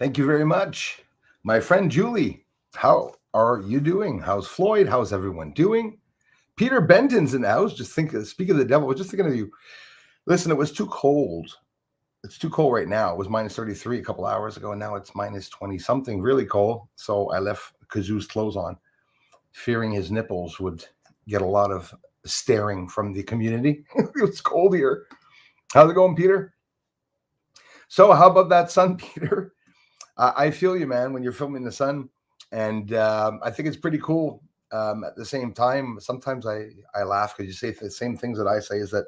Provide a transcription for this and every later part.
Thank you very much. My friend Julie, how are you doing? How's Floyd? How's everyone doing? Peter Benton's in the house. Speak of the devil. I was just thinking of you. Listen, it was too cold. It's too cold right now. It was minus 33 a couple hours ago, and now it's minus 20 something, really cold. So I left Kazoo's clothes on, fearing his nipples would get a lot of staring from the community. It was cold here. How's it going, Peter? So how about that sun, Peter? I feel you, man, when you're filming the sun. And I think it's pretty cool. At the same time, sometimes I laugh because you say the same things that I say, is that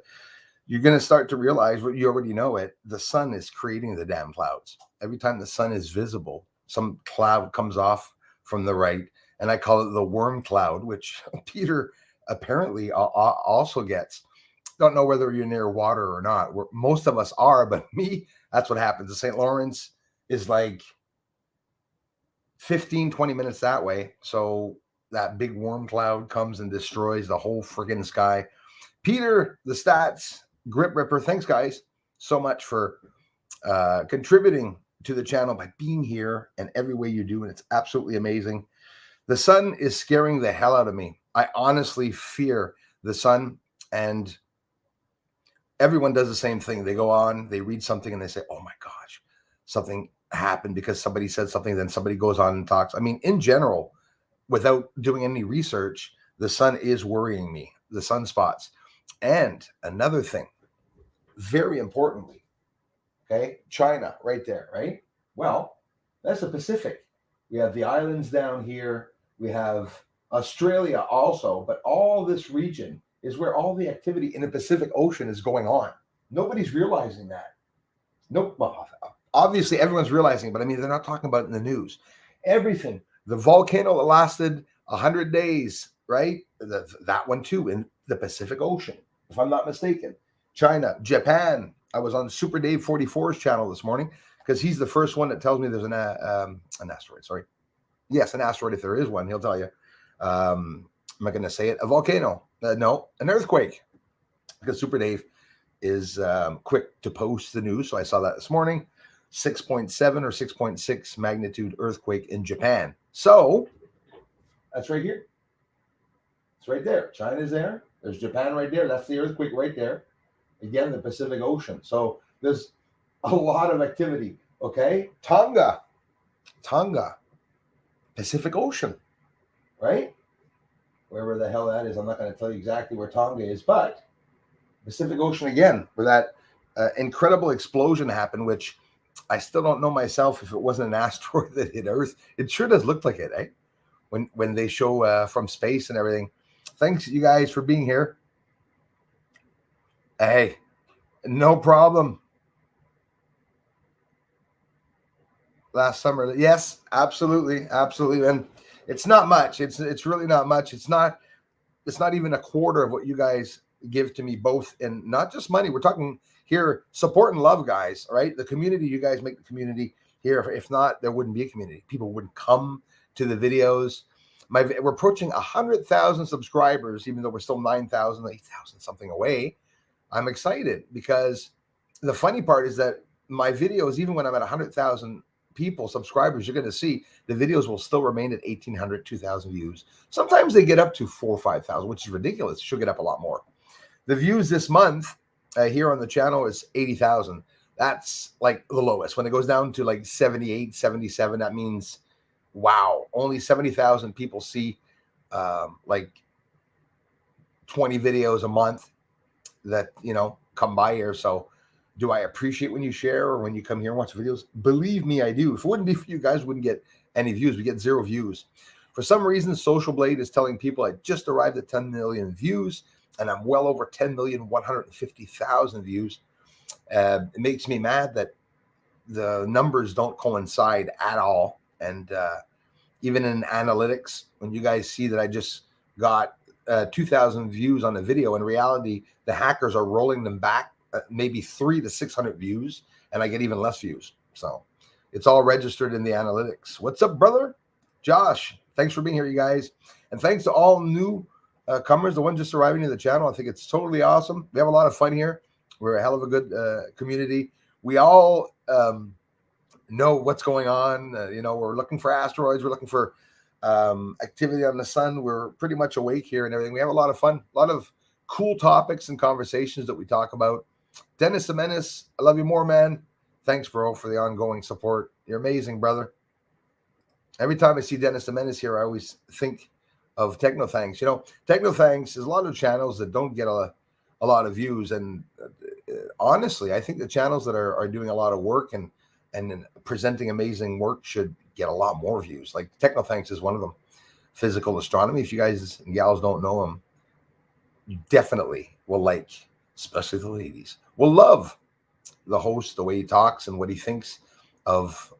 you're going to start to realize what you already know it. The sun is creating the damn clouds. Every time the sun is visible, some cloud comes off from the right. And I call it the worm cloud, which Peter apparently also gets. Don't know whether you're near water or not. Most of us are, but me, that's what happens. The St. Lawrence is like 15, 20 minutes that way. So that big worm cloud comes and destroys the whole friggin' sky. Peter, the stats, Grip Ripper, thanks guys so much for contributing to the channel by being here and every way you do. And it's absolutely amazing. The sun is scaring the hell out of me. I honestly fear the sun, and everyone does the same thing. They go on, they read something and they say, oh my gosh, something happened because somebody said something. Then somebody goes on and talks. I mean, in general, without doing any research, the sun is worrying me, the sunspots. And another thing, very importantly, okay, China right there, right? Well, that's the Pacific. We have the islands down here. We have Australia also, but all this region is where all the activity in the Pacific Ocean is going on. Nobody's realizing that. Nope. Well, obviously, everyone's realizing, but I mean, they're not talking about it in the news. Everything. The volcano that lasted 100 days, right? That one too, in the Pacific Ocean, if I'm not mistaken. China, Japan. I was on Super Dave 44's channel this morning because he's the first one that tells me there's an asteroid. Sorry. Yes, an asteroid. If there is one, he'll tell you. Am I going to say it? A volcano. No, an earthquake. Because Super Dave is quick to post the news. So I saw that this morning. 6.7 or 6.6 magnitude earthquake in Japan. So that's right here. It's right there. China's there. There's Japan right there. That's the earthquake right there. Again, the Pacific Ocean. So there's a lot of activity. Okay. Tonga, Pacific Ocean, right? Wherever the hell that is. I'm not going to tell you exactly where Tonga is, but Pacific Ocean again, where that incredible explosion happened, which I still don't know myself if it wasn't an asteroid that hit Earth. It sure does look like it, eh? When they show from space and everything. Thanks, you guys, for being here. Hey, no problem. Last summer, yes, absolutely, and it's not much. It's really not much. It's not even a quarter of what you guys give to me, both in not just money. We're talking here support and love, guys. Right, the community. You guys make the community here. If not, there wouldn't be a community. People wouldn't come to the videos. We're approaching 100,000 subscribers, even though we're still 9,000, 8,000 something away. I'm excited because the funny part is that my videos, even when I'm at 100,000 people, subscribers, you're going to see the videos will still remain at 1,800, 2,000 views. Sometimes they get up to 4,000 or 5,000, which is ridiculous. It should get up a lot more. The views this month here on the channel is 80,000. That's like the lowest. When it goes down to like 78, 77, that means, wow, only 70,000 people see like 20 videos a month that, come by here. So do I appreciate when you share or when you come here and watch videos? Believe me, I do. If it wouldn't be for you guys, we wouldn't get any views. We get 0 views. For some reason, Social Blade is telling people I just arrived at 10 million views, and I'm well over 10,150,000 views. It makes me mad that the numbers don't coincide at all. And even in analytics, when you guys see that I just got 2,000 views on a video, in reality, the hackers are rolling them back maybe 300 to 600 views, and I get even less views. So it's all registered in the analytics. What's up, brother? Josh, thanks for being here, you guys. And thanks to all new comers, the ones just arriving to the channel. I think it's totally awesome. We have a lot of fun here. We're a hell of a good community. We all know what's going on. We're looking for asteroids. We're looking for activity on the sun. We're pretty much awake here and everything. We have a lot of fun, a lot of cool topics and conversations that we talk about. Dennis the Menace, I love you more, man. Thanks, bro, for the ongoing support. You're amazing, brother. Every time I see Dennis the Menace here, I always think of Techno Thanks. Techno Thanks is a lot of channels that don't get a lot of views. And honestly, I think the channels that are doing a lot of work and presenting amazing work should get a lot more views. Like Techno Thanks is one of them. Physical Astronomy. If you guys and gals don't know him, you definitely will like, especially the ladies, will love the host, the way he talks and what he thinks of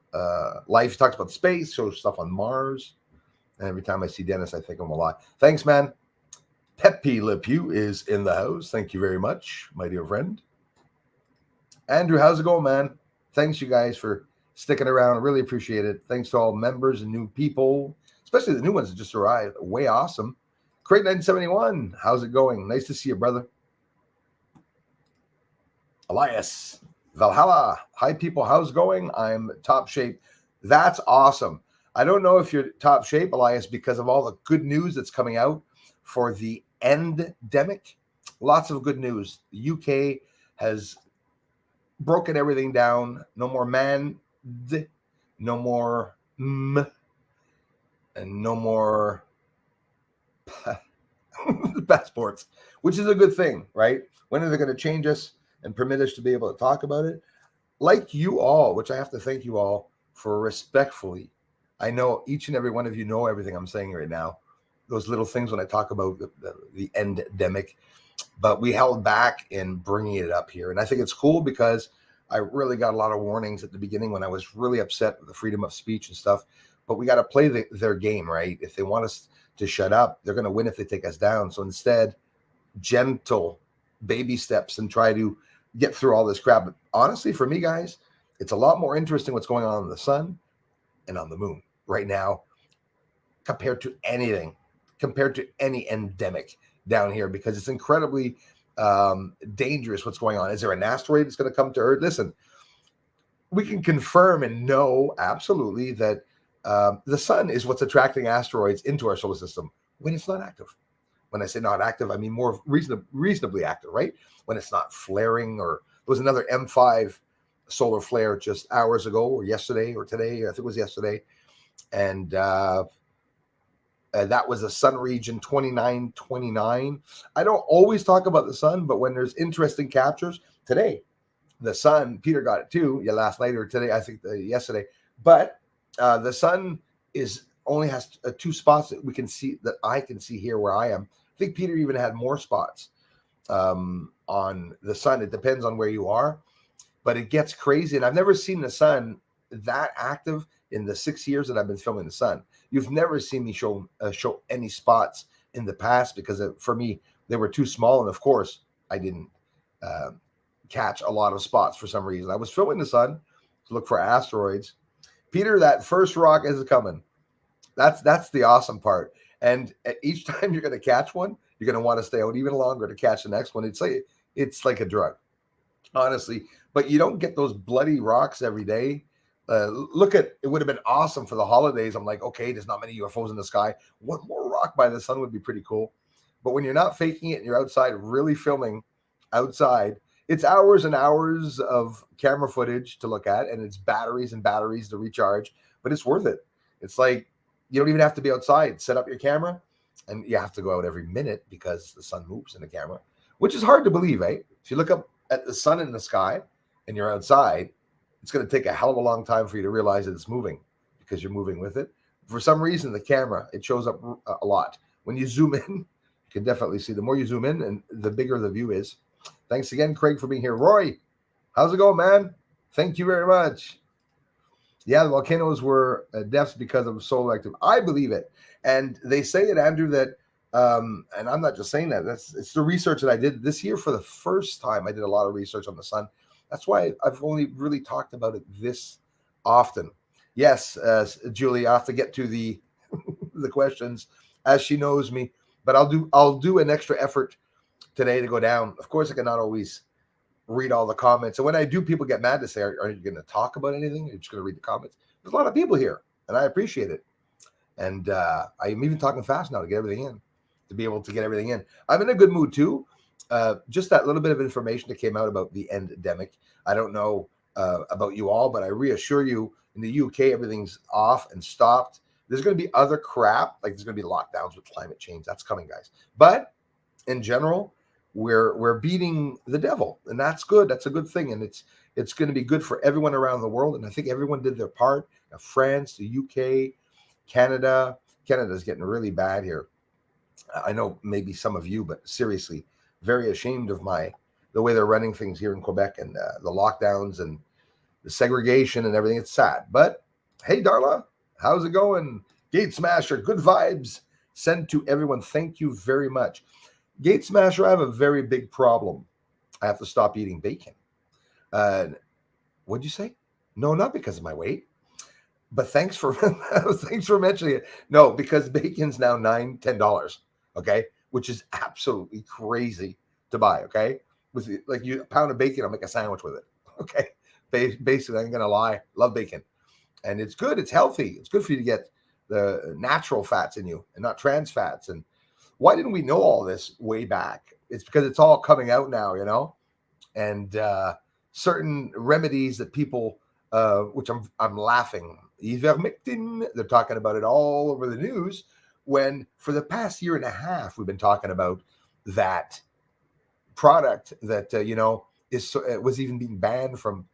life. He talks about space, shows stuff on Mars. And every time I see Dennis, I think of him a lot. Thanks, man. Pepe Le Pew is in the house. Thank you very much, my dear friend. Andrew, how's it going, man? Thanks, you guys, for sticking around. I really appreciate it. Thanks to all members and new people, especially the new ones that just arrived. Way awesome. Crate 971, how's it going? Nice to see you, brother. Elias, Valhalla, hi, people. How's it going? I'm top shape. That's awesome. I don't know if you're top shape, Elias, because of all the good news that's coming out for the endemic. Lots of good news. The UK has broken everything down. No more man, no more and no more passports, which is a good thing, right? When are they going to change us and permit us to be able to talk about it? Like you all, which I have to thank you all for respectfully. I know each and every one of you know everything I'm saying right now. Those little things when I talk about the endemic, but we held back in bringing it up here. And I think it's cool because I really got a lot of warnings at the beginning when I was really upset with the freedom of speech and stuff. But we got to play their game, right? If they want us to shut up, they're going to win if they take us down. So instead, gentle baby steps and try to get through all this crap. But honestly, for me, guys, it's a lot more interesting what's going on in the sun and on the moon right now compared to anything, compared to any endemic down here, because it's incredibly dangerous what's going on. Is there an asteroid that's going to come to Earth? Listen, we can confirm and know absolutely that the sun is what's attracting asteroids into our solar system when it's not active. When I say not active, I mean more reasonably active, right? When it's not flaring. Or there was another M5 solar flare just hours ago or yesterday or today. I think it was yesterday. And that was a sun region 2929. I don't always talk about the sun, but when there's interesting captures, today, the sun, Peter got it too, last night or today, I think yesterday. But the sun only has two spots that we can see, that I can see here where I am. I think Peter even had more spots on the sun. It depends on where you are, but it gets crazy. And I've never seen the sun that active in the 6 years that I've been filming the sun. You've never seen me show any spots in the past because for me, they were too small. And of course, I didn't catch a lot of spots for some reason. I was filming the sun to look for asteroids. Peter, that first rock is coming. That's the awesome part. And each time you're going to catch one, you're going to want to stay out even longer to catch the next one. It's like a drug, honestly. But you don't get those bloody rocks every day. It would have been awesome for the holidays. I'm like, okay, there's not many UFOs in the sky. One more rock by the sun would be pretty cool. But when you're not faking it and you're outside really filming outside, it's hours and hours of camera footage to look at, and it's batteries and batteries to recharge, but it's worth it. It's like, you don't even have to be outside. Set up your camera, and you have to go out every minute because the sun moves in the camera, which is hard to believe, eh? If you look up at the sun in the sky and you're outside, it's going to take a hell of a long time for you to realize that it's moving because you're moving with it. For some reason, the camera, it shows up a lot. When you zoom in, you can definitely see. The more you zoom in, and the bigger the view is. Thanks again, Craig, for being here. Roy, how's it going, man? Thank you very much. Yeah, the volcanoes were deaths because of solar activity. I believe it. And they say it, Andrew, that, and I'm not just saying that, it's the research that I did this year for the first time. I did a lot of research on the sun. That's why I've only really talked about it this often. Yes, Julie, I have to get to the the questions as she knows me, but I'll do an extra effort today to go down. Of course, I cannot always read all the comments. And when I do, people get mad to say, are you going to talk about anything? You're just going to read the comments. There's a lot of people here, and I appreciate it. And I'm even talking fast now to get everything in, to be able to get everything in. I'm in a good mood too. Just that little bit of information that came out about the endemic. I don't know about you all, but I reassure you, in the UK, everything's off and stopped. There's going to be other crap, like there's going to be lockdowns with climate change. That's coming, guys. But in general, we're beating the devil, and that's good. That's a good thing, and it's going to be good for everyone around the world. And I think everyone did their part. France, the UK, Canada. Canada's getting really bad here. I know maybe some of you, but seriously, very ashamed of the way they're running things here in Quebec, and the lockdowns and the segregation and everything. It's sad. But hey, Darla, how's it going? Gate Smasher, good vibes sent to everyone. Thank you very much. Gate Smasher, I have a very big problem. I have to stop eating bacon. What'd you say? No, not because of my weight. But thanks for mentioning it. No, because bacon's now $10, okay, which is absolutely crazy to buy. Okay, with like a pound of bacon, I'll make a sandwich with it. Okay, basically, I ain't gonna lie, love bacon, and it's good. It's healthy. It's good for you to get the natural fats in you and not trans fats. And why didn't we know all this way back? It's because it's all coming out now, and certain remedies that people, which I'm laughing. Ivermectin, they're talking about it all over the news, when for the past year and a half we've been talking about that product that was even being banned from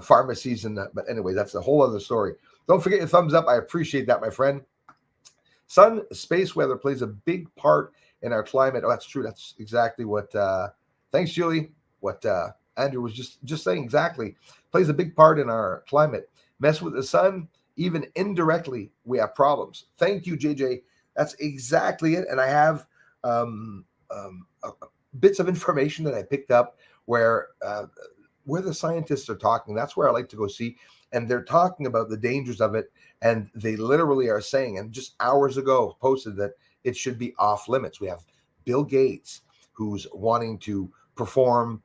pharmacies. And but anyway, that's a whole other story. Don't forget your thumbs up. I appreciate that, my friend. Sun, space weather plays a big part in our climate. Oh, that's true. That's exactly what thanks, Julie. What Andrew was just saying, exactly. Plays a big part in our climate. Mess with the sun, even indirectly, we have problems. Thank you, JJ. That's exactly it. And I have bits of information that I picked up where the scientists are talking. That's where I like to go see. And they're talking about the dangers of it. And they literally are saying, and just hours ago posted, that it should be off limits. We have Bill Gates, who's wanting to perform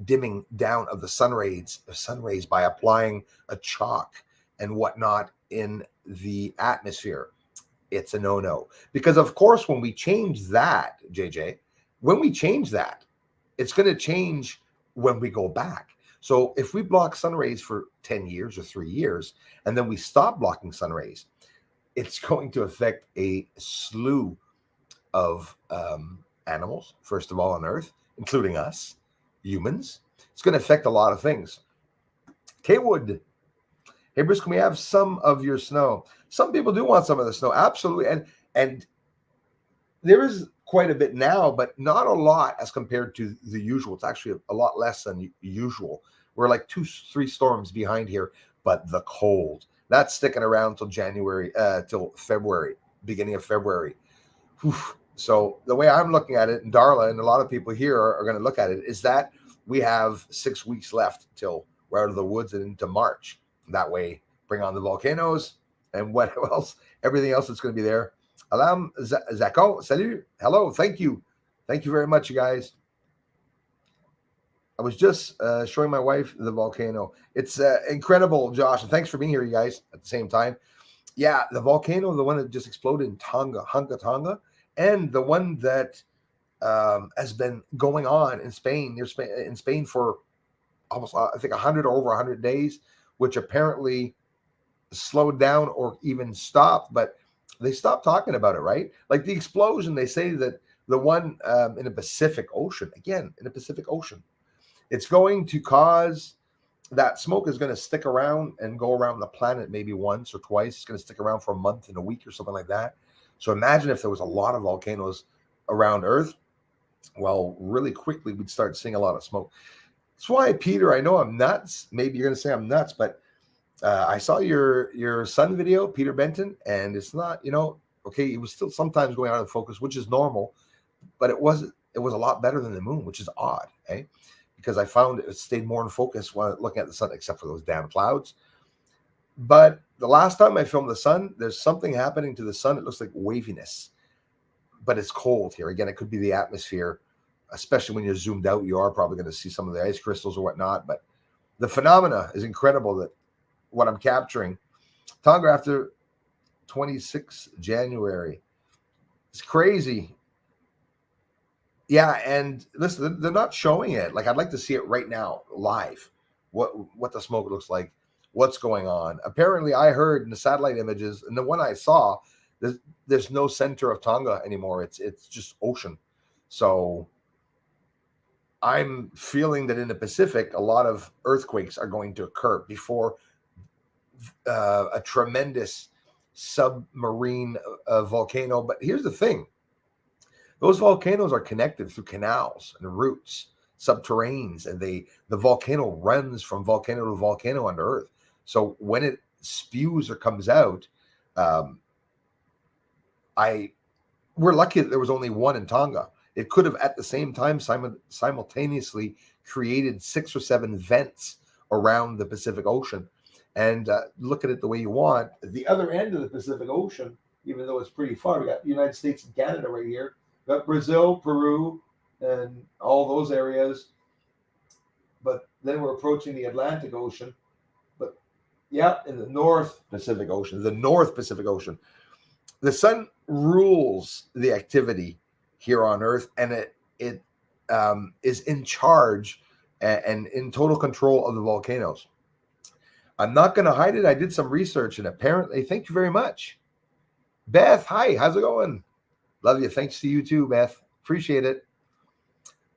dimming down of the sun rays by applying a chalk and whatnot in the atmosphere. It's a no-no. Because of course, when we change that, JJ, it's going to change when we go back. So if we block sun rays for 10 years or 3 years, and then we stop blocking sun rays, it's going to affect a slew of animals, first of all, on Earth, including us, humans. It's going to affect a lot of things. Kaywood, hey Bruce, can we have some of your snow? Some people do want some of the snow, absolutely, and there is quite a bit now, but not a lot as compared to the usual. It's actually a lot less than usual. We're like 2-3 storms behind here, but the cold, that's sticking around till till February, beginning of February. Whew. So the way I'm looking at it, and Darla and a lot of people here are going to look at it, is that we have 6 weeks left till we're out of the woods and into March. That way, bring on the volcanoes and what else, everything else that's going to be there. Alam Zako, salut, hello, thank you very much, you guys. I was just showing my wife the volcano. It's incredible, Josh, and thanks for being here, you guys, at the same time. Yeah, the volcano, the one that just exploded in Tonga, and the one that has been going on in Spain for almost, I think, 100 or over 100 days, which apparently slowed down or even stopped, but they stopped talking about it, right? Like the explosion, they say that the one in the Pacific Ocean, it's going to cause, that smoke is going to stick around and go around the planet maybe once or twice. It's going to stick around for a month and a week or something like that. So imagine if there was a lot of volcanoes around Earth. Well, really quickly, we'd start seeing a lot of smoke. That's why, Peter, I know I'm nuts. Maybe you're going to say I'm nuts, but I saw your son video, Peter Benton, and it's not, okay, it was still sometimes going out of focus, which is normal, but it was a lot better than the moon, which is odd, eh? Because I found it stayed more in focus while looking at the sun, except for those damn clouds. But the last time I filmed the sun, there's something happening to the sun. It looks like waviness, but it's cold here. Again, it could be the atmosphere especially when you're zoomed out, you are probably going to see some of the ice crystals or whatnot. But the phenomena is incredible that what I'm capturing. Tonga after 26 January. It's crazy. Yeah, and listen, they're not showing it. Like, I'd like to see it right now, live. What the smoke looks like, what's going on. Apparently, I heard in the satellite images, and the one I saw, there's no center of Tonga anymore. It's just ocean. So I'm feeling that in the Pacific, a lot of earthquakes are going to occur before a tremendous submarine volcano. But here's the thing. Those volcanoes are connected through canals and routes, subterraneans, and the volcano runs from volcano to volcano under Earth. So when it spews or comes out, we're lucky that there was only one in Tonga. It could have at the same time simultaneously created 6 or 7 vents around the Pacific Ocean. And look at it the way you want. The other end of the Pacific Ocean, even though it's pretty far, we got the United States and Canada right here. We got Brazil, Peru, and all those areas. But then we're approaching the Atlantic Ocean. But yeah, in the North Pacific Ocean, the sun rules the activity here on Earth, and it is in charge and in total control of the volcanoes. I'm not going to hide it. I did some research, and apparently, thank you very much. Beth, hi, how's it going? Love you. Thanks to you too, Beth. Appreciate it.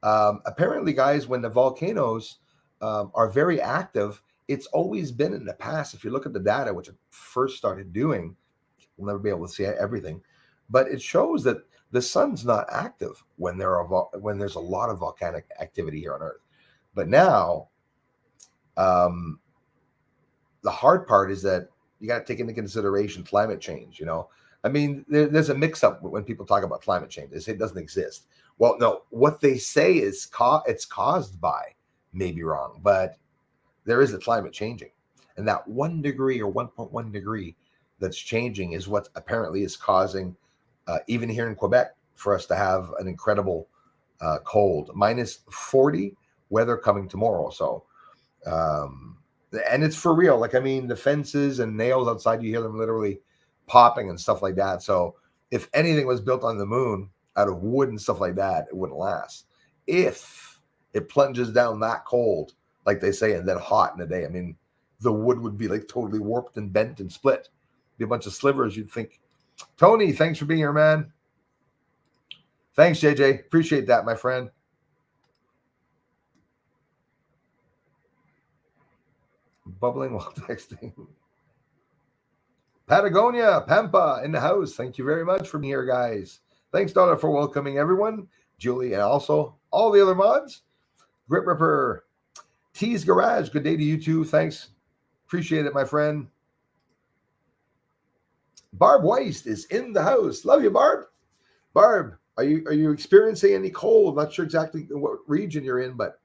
Apparently, guys, when the volcanoes are very active, it's always been in the past. If you look at the data, which I first started doing, we'll never be able to see everything, but it shows that the sun's not active when there's a lot of volcanic activity here on Earth. But now, the hard part is that you got to take into consideration climate change. I mean, there's a mix-up when people talk about climate change. They say it doesn't exist. Well, no, what they say is it's caused by, may be wrong, but there is a climate changing. And that 1 degree or 1.1 degree that's changing is what apparently is causing, even here in Quebec, for us to have an incredible cold. -40 weather coming tomorrow. So, and it's for real. Like, I mean, the fences and nails outside, you hear them literally popping and stuff like that. So if anything was built on the moon out of wood and stuff like that, it wouldn't last. If it plunges down that cold, like they say, and then hot in a day, I mean, the wood would be like totally warped and bent and split. Be a bunch of slivers, you'd think. Tony, thanks for being here, man. Thanks, JJ. Appreciate that, my friend. Bubbling while texting. Patagonia, Pampa in the house. Thank you very much for being here, guys. Thanks, Donna, for welcoming everyone. Julie, and also all the other mods. Grit Ripper, T's Garage. Good day to you too. Thanks. Appreciate it, my friend. Barb Weist is in the house. Love you, Barb. Barb, are you experiencing any cold? I'm not sure exactly what region you're in, but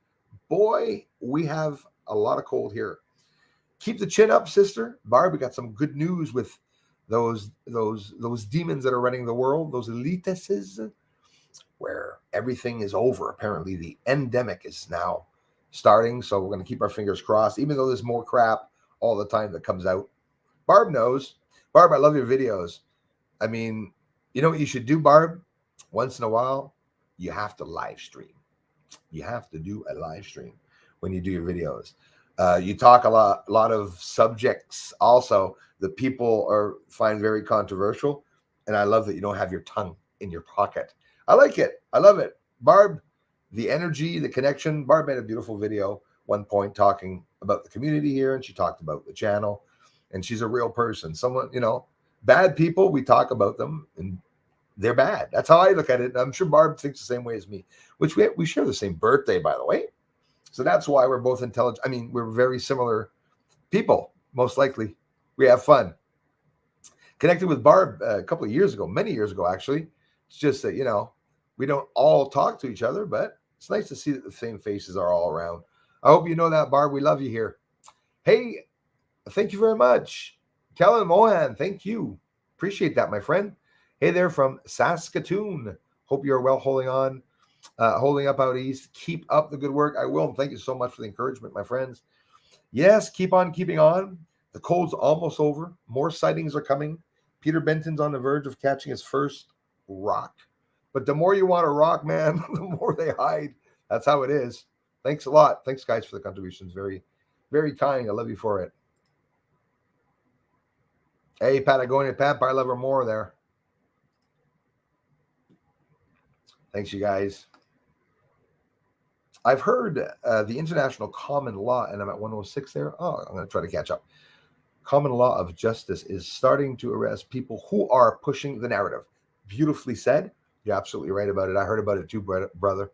boy, we have a lot of cold here. Keep the chin up, sister. Barb, we got some good news with those demons that are running the world, those elitists, where everything is over. Apparently, the endemic is now starting, so we're going to keep our fingers crossed, even though there's more crap all the time that comes out. Barb knows. Barb, I love your videos. I mean, you know what you should do, Barb? Once in a while, you have to live stream. You have to do a live stream when you do your videos. You talk a lot of subjects also that people find very controversial, and I love that you don't have your tongue in your pocket. I like it. I love it. Barb, the energy, the connection. Barb made a beautiful video one point talking about the community here, and she talked about the channel, and she's a real person. Someone, bad people, we talk about them, and they're bad. That's how I look at it. And I'm sure Barb thinks the same way as me, which we share the same birthday, by the way. So that's why we're both intelligent. I mean, we're very similar people, most likely. We have fun. Connected with Barb a couple of years ago, many years ago, actually. It's just that, we don't all talk to each other, but it's nice to see that the same faces are all around. I hope you know that, Barb. We love you here. Hey, thank you very much. Kellen Mohan, thank you. Appreciate that, my friend. Hey there from Saskatoon. Hope you're well holding on. holding up out east. Keep up the good work. I will. And thank you so much for the encouragement, my friends. Yes, keep on keeping on. The cold's almost over. More sightings are coming. Peter Benton's on the verge of catching his first rock. But the more you want to rock, man, the more they hide. That's how it is. Thanks a lot. Thanks, guys, for the contributions. Very, very kind. I love you for it. Hey, Patagonia Pat, I love her more there. Thanks, you guys. I've heard the international common law, and I'm at 106 there. Oh, I'm going to try to catch up. Common law of justice is starting to arrest people who are pushing the narrative. Beautifully said. You're absolutely right about it. I heard about it too, brother.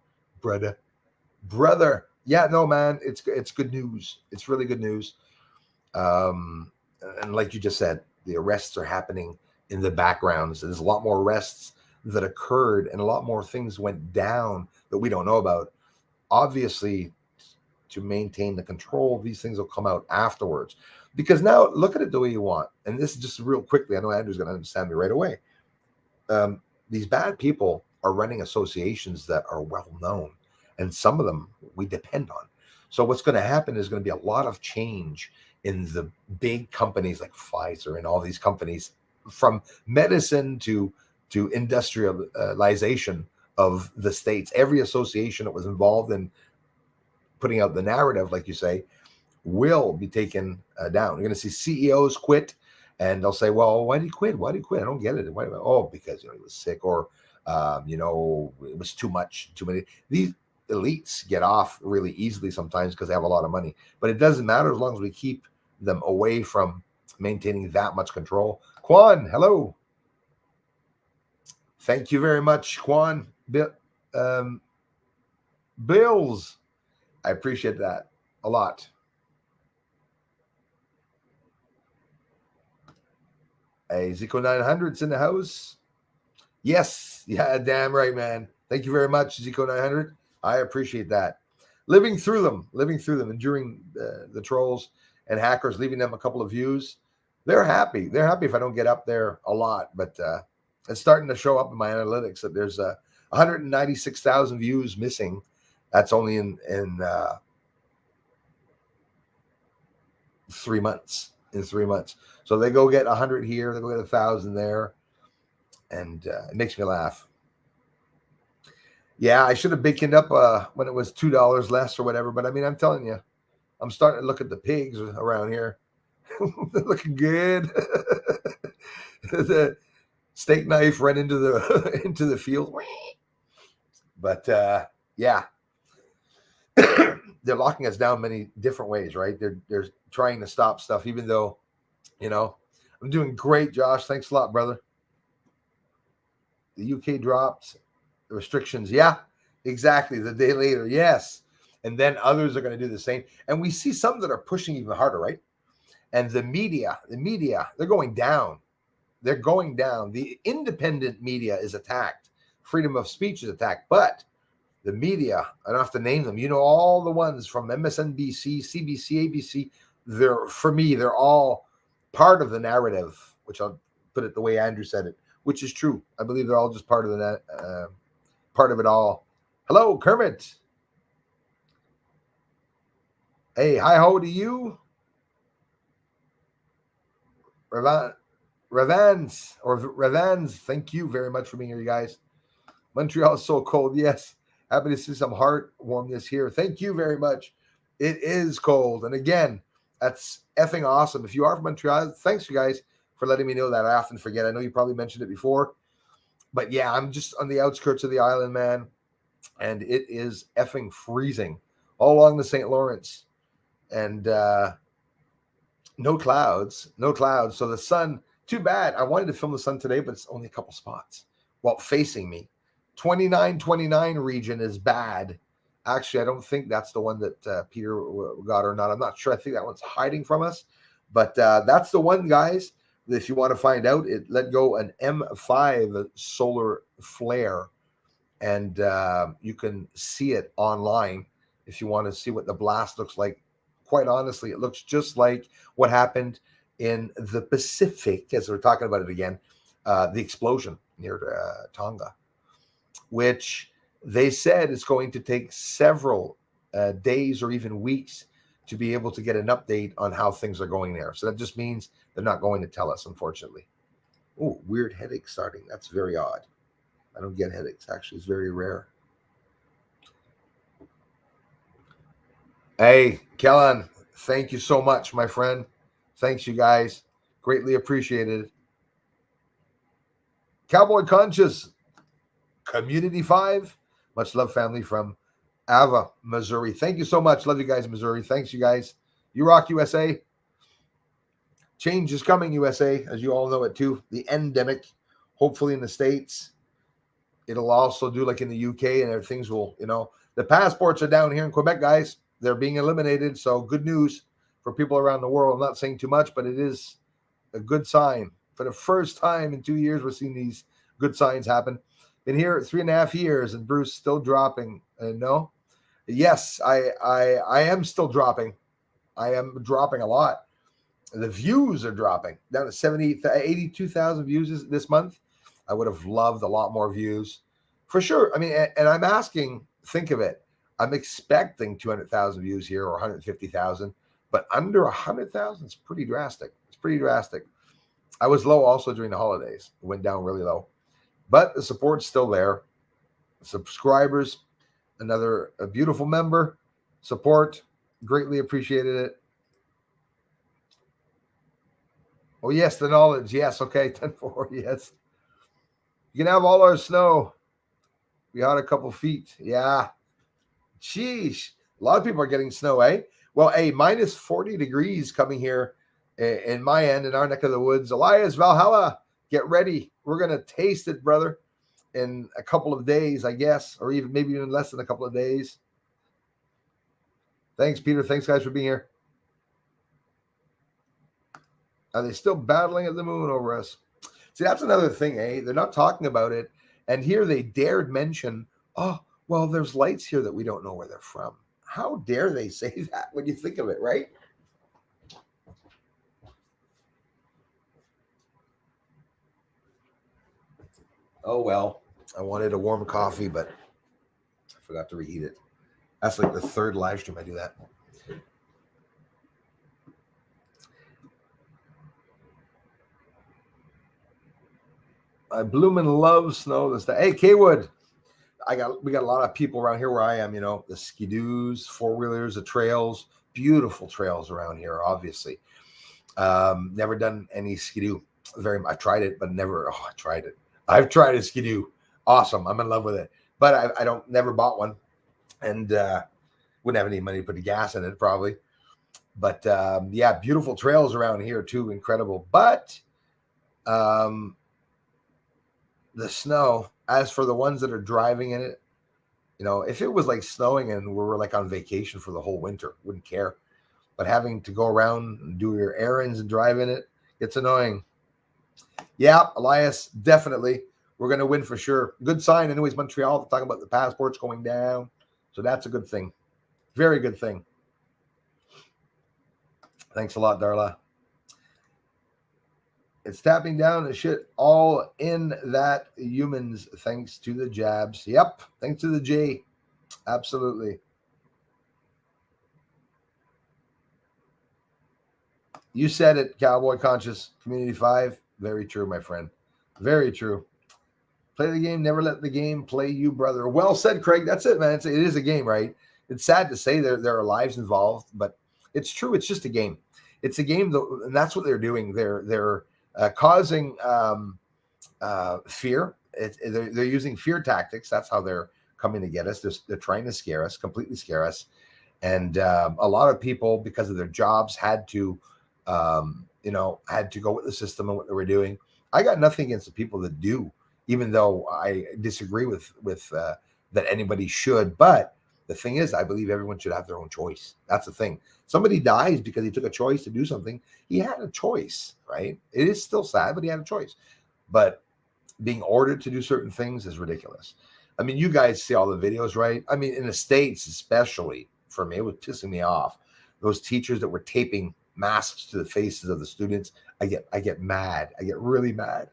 Yeah, no, man, it's good news. It's really good news. And like you just said, the arrests are happening in the background. So there's a lot more arrests that occurred, and a lot more things went down that we don't know about. Obviously, to maintain the control, these things will come out afterwards. Because now, look at it the way you want. And this is just real quickly. I know Andrew's going to understand me right away. These bad people are running associations that are well known, and some of them we depend on. So what's going to happen is going to be a lot of change in the big companies like Pfizer and all these companies, from medicine to industrialization of the states. Every association that was involved in putting out the narrative, like you say, will be taken down. You're going to see CEOs quit, and they'll say, well, why did he quit? I don't get it. Why? Oh, because he was sick, or it was too many. These elites get off really easily sometimes because they have a lot of money, but it doesn't matter as long as we keep them away from maintaining that much control. Kwan, hello. Thank you very much, Kwan. Bills, I appreciate that a lot. Hey, Zico 900's in the house. Yes, yeah, damn right, man. Thank you very much, Zico 900. I appreciate that. Living through them, enduring the trolls and hackers, leaving them a couple of views. They're happy. They're happy if I don't get up there a lot, but it's starting to show up in my analytics that there's 196,000 views missing. That's only in 3 months. In 3 months, so they go get 100 here, they go get 1,000 there, and it makes me laugh. Yeah, I should have baking up when it was $2 less or whatever. But I mean, I'm telling you, I'm starting to look at the pigs around here. They're looking good. The steak knife ran into the into the field. But yeah, they're locking us down many different ways, right? They're trying to stop stuff, even though, I'm doing great, Josh. Thanks a lot, brother. The UK dropped the restrictions. Yeah, exactly. The day later, yes. And then others are going to do the same. And we see some that are pushing even harder, right? And the media, they're going down. They're going down. The independent media is attacked. Freedom of speech is attacked. But the media, I don't have to name them. All the ones from MSNBC, CBC, ABC, they're all part of the narrative, which I'll put it the way Andrew said it, which is true. I believe they're all just part of part of it all. Hello, Kermit. Hey, hi ho to you. Ravans, thank you very much for being here, you guys. Montreal is so cold. Yes. Happy to see some heartwarmness here. Thank you very much. It is cold. And again, that's effing awesome. If you are from Montreal, thanks, you guys, for letting me know that. I often forget. I know you probably mentioned it before. But yeah, I'm just on the outskirts of the island, man. And it is effing freezing all along the St. Lawrence. And no clouds. So the sun, too bad. I wanted to film the sun today, but it's only a couple spots. Well, facing me. 2929 region is bad. Actually, I don't think that's the one that Peter got or not. I'm not sure. I think that one's hiding from us. But that's the one, guys. If you want to find out, it let go an M5 solar flare. And you can see it online if you want to see what the blast looks like. Quite honestly, it looks just like what happened in the Pacific, as we're talking about it again, the explosion near Tonga, which They said it's going to take several days or even weeks to be able to get an update on how things are going there. So that just means they're not going to tell us, unfortunately. Oh, weird headache starting. That's very odd. I don't get headaches, actually. It's very rare. Hey, Kellan, thank you so much, my friend. Thanks, you guys. Greatly appreciated. Cowboy Conscious, Community 5. Much love, family, from Ava, Missouri. Thank you so much. Love you guys, Missouri. Thanks, you guys. You rock, USA. Change is coming, USA, as you all know it too. The endemic, hopefully in the States. It'll also do like in the UK, and things will, the passports are down here in Quebec, guys. They're being eliminated. So good news for people around the world. I'm not saying too much, but it is a good sign. For the first time in 2 years, we're seeing these good signs happen. Been here 3.5 years, and Bruce still dropping. No, yes, I am still dropping. I am dropping a lot. The views are dropping down to 82,000 views this month. I would have loved a lot more views, for sure. I mean, and I'm asking, think of it. I'm expecting 200,000 views here or 150,000, but under 100,000 is pretty drastic. It's pretty drastic. I was low also during the holidays. It went down really low, but the support's still there. Subscribers, a beautiful member, support, greatly appreciated it. Oh, yes, the knowledge. Yes, okay, 10-4, yes. You can have all our snow. We had a couple feet. Yeah. Sheesh. A lot of people are getting snow, eh? Well, hey, minus 40 degrees coming here in my end, in our neck of the woods. Elias, Valhalla, get ready. We're going to taste it, brother, in a couple of days, I guess, or maybe even less than a couple of days. Thanks, Peter. Thanks, guys, for being here. Are they still battling at the moon over us? See, that's another thing, eh? They're not talking about it. And here they dared mention, oh, well, there's lights here that we don't know where they're from. How dare they say that when you think of it, right? Oh, well, I wanted a warm coffee, but I forgot to reheat it. That's like the third live stream I do that. I bloomin' love snow. Hey, Kaywood. We got a lot of people around here where I am, the skidoos, four-wheelers, the trails, beautiful trails around here, obviously. Never done any skidoo. I tried it, but never. Oh, I tried it. I've tried a skidoo. Awesome. I'm in love with it. But I never bought one, and wouldn't have any money to put the gas in it probably. But yeah, beautiful trails around here too. Incredible. But the snow, as for the ones that are driving in it, if it was like snowing and we were like on vacation for the whole winter, wouldn't care. But having to go around and do your errands and drive in it, it's annoying. Yeah, Elias, definitely. We're going to win for sure. Good sign. Anyways, Montreal, talking about the passports going down. So that's a good thing. Very good thing. Thanks a lot, Darla. It's tapping down the shit all in that humans, thanks to the jabs. Yep, thanks to the J. Absolutely. You said it, Cowboy Conscious, Community 5. Very true, my friend. Very true. Play the game, never let the game play you, brother. Well said, Craig. That's it, man. It is a game, right? It's sad to say there are lives involved, but it's true. It's just a game. It's a game, and that's what they're doing. They're causing fear. They're using fear tactics. That's how they're coming to get us. They're trying to scare us, completely scare us. And a lot of people, because of their jobs, had to go with the system and what they were doing. I got nothing against the people that do, even though I disagree with that anybody should. But the thing is, I believe everyone should have their own choice. That's the thing. Somebody dies because he took a choice to do something. He had a choice, right? It is still sad, but he had a choice. But being ordered to do certain things is ridiculous. I mean, you guys see all the videos, right? I mean, in the States, especially for me, it was pissing me off. Those teachers that were taping masks to the faces of the students. I get mad. I get really mad.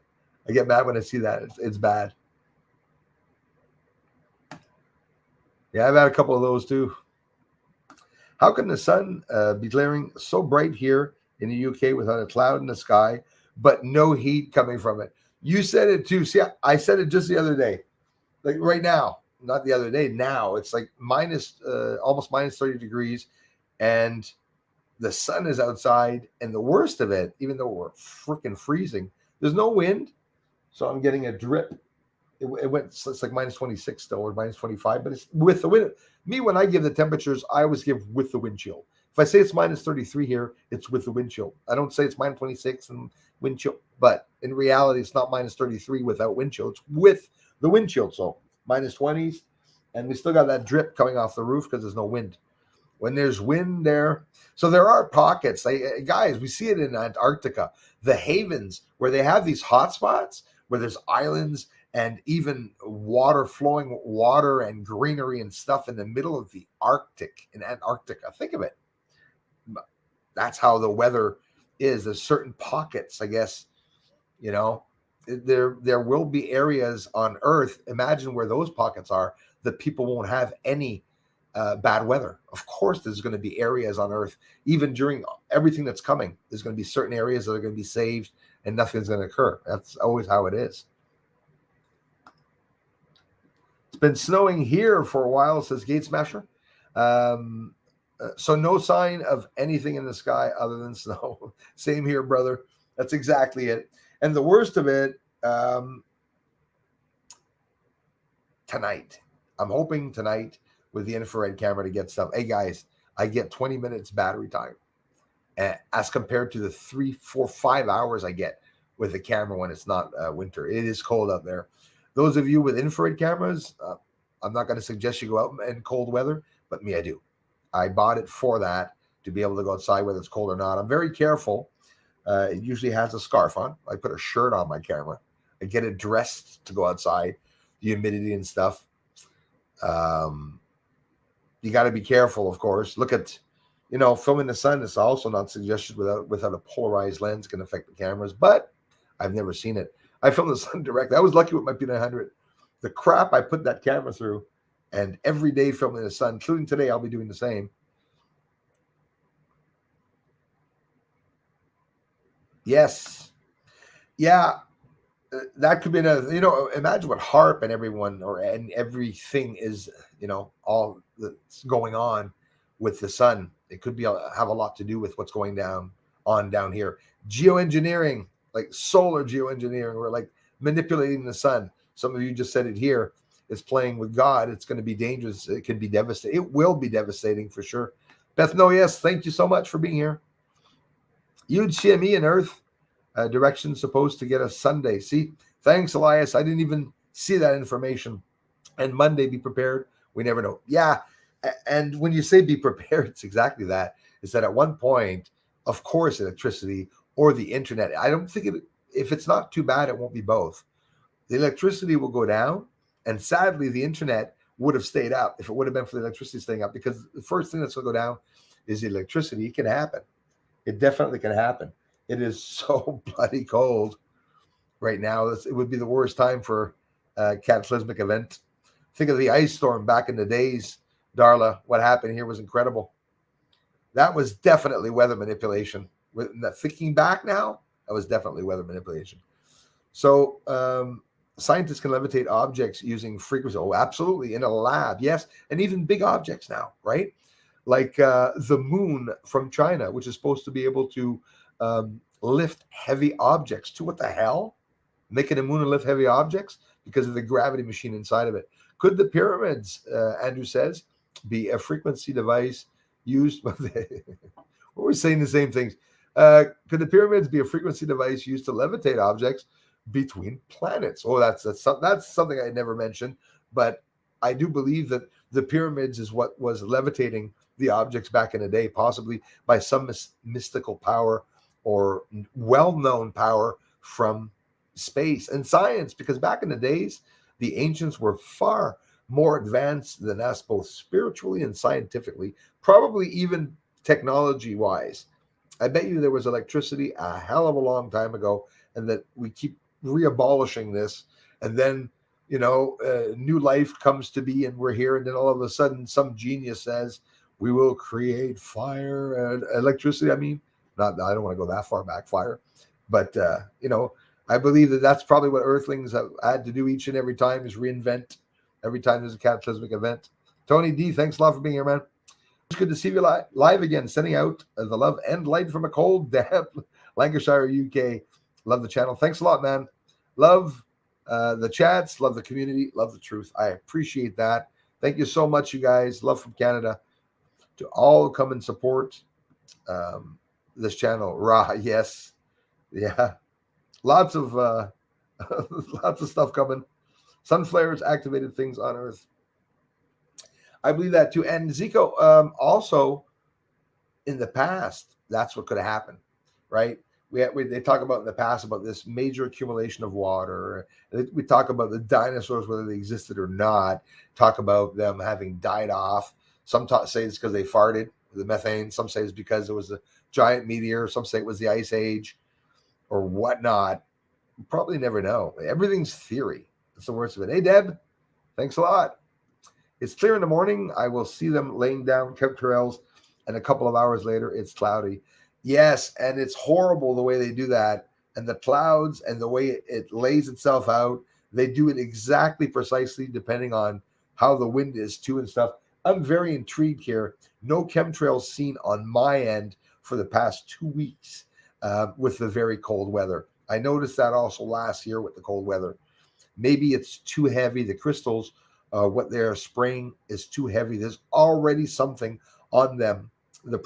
I get mad when I see that. It's bad. Yeah, I've had a couple of those too. How can the sun be glaring so bright here in the UK without a cloud in the sky, but no heat coming from it? You said it too. See, I said it just the other day. Like right now, not the other day. Now it's like almost minus 30 degrees, and the sun is outside. And the worst of it, even though we're freaking freezing, there's no wind, so I'm getting a drip. It's like minus 26 still, or minus 25, but it's with the wind. Me, when I give the temperatures, I always give with the wind chill. If I say it's minus 33 here, it's with the wind chill. I don't say it's minus 26 and wind chill, but in reality, it's not minus 33 without wind chill. It's with the wind chill. So minus 20s, and we still got that drip coming off the roof because there's no wind. When there's wind there, so there are pockets. Guys, we see it in Antarctica, the havens, where they have these hot spots where there's islands and even flowing water and greenery and stuff in the middle of the Arctic, in Antarctica. Think of it. That's how the weather is. There's certain pockets, I guess, there will be areas on Earth. Imagine where those pockets are that people won't have any bad weather. Of course, there's going to be areas on Earth, even during everything that's coming, there's going to be certain areas that are going to be saved and nothing's going to occur. That's always how it is. It's been snowing here for a while, says Gate Smasher. So no sign of anything in the sky other than snow. Same here, brother. That's exactly it. And the worst of it, tonight. I'm hoping tonight with the infrared camera to get stuff. Hey, guys, I get 20 minutes battery time as compared to the 3, 4, 5 hours I get with the camera when it's not winter. It is cold out there. Those of you with infrared cameras, I'm not going to suggest you go out in cold weather, but me, I do. I bought it for that, to be able to go outside whether it's cold or not. I'm very careful. It usually has a scarf on. I put a shirt on my camera. I get it dressed to go outside, the humidity and stuff. You got to be careful, of course. Look at, filming the sun is also not suggested without a polarized lens, can affect the cameras, but I've never seen it. I filmed the sun directly. I was lucky with my P900. The crap I put that camera through, and every day filming the sun, including today, I'll be doing the same. Yes. Yeah. That could be another, imagine what HARP and everything is, all that's going on with the sun. It could have a lot to do with what's going down here. Geoengineering, like solar geoengineering, or like manipulating the sun. Some of you just said it here. It's playing with God. It's going to be dangerous. It can be devastating. It will be devastating for sure. Beth, no, yes. Thank you so much for being here. You'd CME and Earth direction supposed to get us Sunday. See, thanks, Elias. I didn't even see that information. And Monday, be prepared. We never know. Yeah. And when you say be prepared, it's exactly that. Is that at one point, of course, electricity or the internet, I don't think if it's not too bad, it won't be both. The electricity will go down. And sadly, the internet would have stayed up if it would have been for the electricity staying up, because the first thing that's going to go down is the electricity. It can happen. It definitely can happen. It is so bloody cold right now. It would be the worst time for a cataclysmic event. Think of the ice storm back in the days, Darla. What happened here was incredible. That was definitely weather manipulation. Thinking back now, that was definitely weather manipulation. So scientists can levitate objects using frequency. Oh, absolutely. In a lab, yes. And even big objects now, right? Like the moon from China, which is supposed to be able to lift heavy objects. To what the hell? Making a moon and lift heavy objects because of the gravity machine inside of it. Could the pyramids, Andrew says, be a frequency device used? We're saying the same things. Could the pyramids be a frequency device used to levitate objects between planets? Oh, that's something I never mentioned, but I do believe that the pyramids is what was levitating the objects back in the day, possibly by some mystical power or well-known power from space and science, because back in the days, the ancients were far more advanced than us, both spiritually and scientifically, probably even technology-wise. I bet you there was electricity a hell of a long time ago, and that we keep re-abolishing this, and then new life comes to be and we're here, and then all of a sudden some genius says we will create fire and electricity. I mean, I don't want to go that far back, fire, but I believe that that's probably what Earthlings have had to do each and every time, is reinvent every time there's a cataclysmic event. Tony D, thanks a lot for being here, man. It's good to see you live again, sending out the love and light from a cold, damp Lancashire, UK. Love the channel. Thanks a lot, man. Love the chats, love the community, love the truth. I appreciate that. Thank you so much, you guys. Love from Canada to all come and support this channel. Ra, yes, yeah, lots of lots of stuff coming. Sun flares activated things on Earth. I believe that too. And Zico, also in the past, that's what could have happened, right? They talk about in the past about this major accumulation of water. We talk about the dinosaurs, whether they existed or not. Talk about them having died off. Some say it's because they farted, the methane. Some say it's because it was a giant meteor. Some say it was the ice age or whatnot. We probably never know. Everything's theory. That's the worst of it. Hey, Deb, thanks a lot. It's clear in the morning. I will see them laying down chemtrails, and a couple of hours later, it's cloudy. Yes, and it's horrible the way they do that. And the clouds and the way it lays itself out, they do it exactly precisely depending on how the wind is too and stuff. I'm very intrigued here. No chemtrails seen on my end for the past 2 weeks with the very cold weather. I noticed that also last year with the cold weather. Maybe it's too heavy. The crystals, what they're spraying is too heavy. There's already something on them, the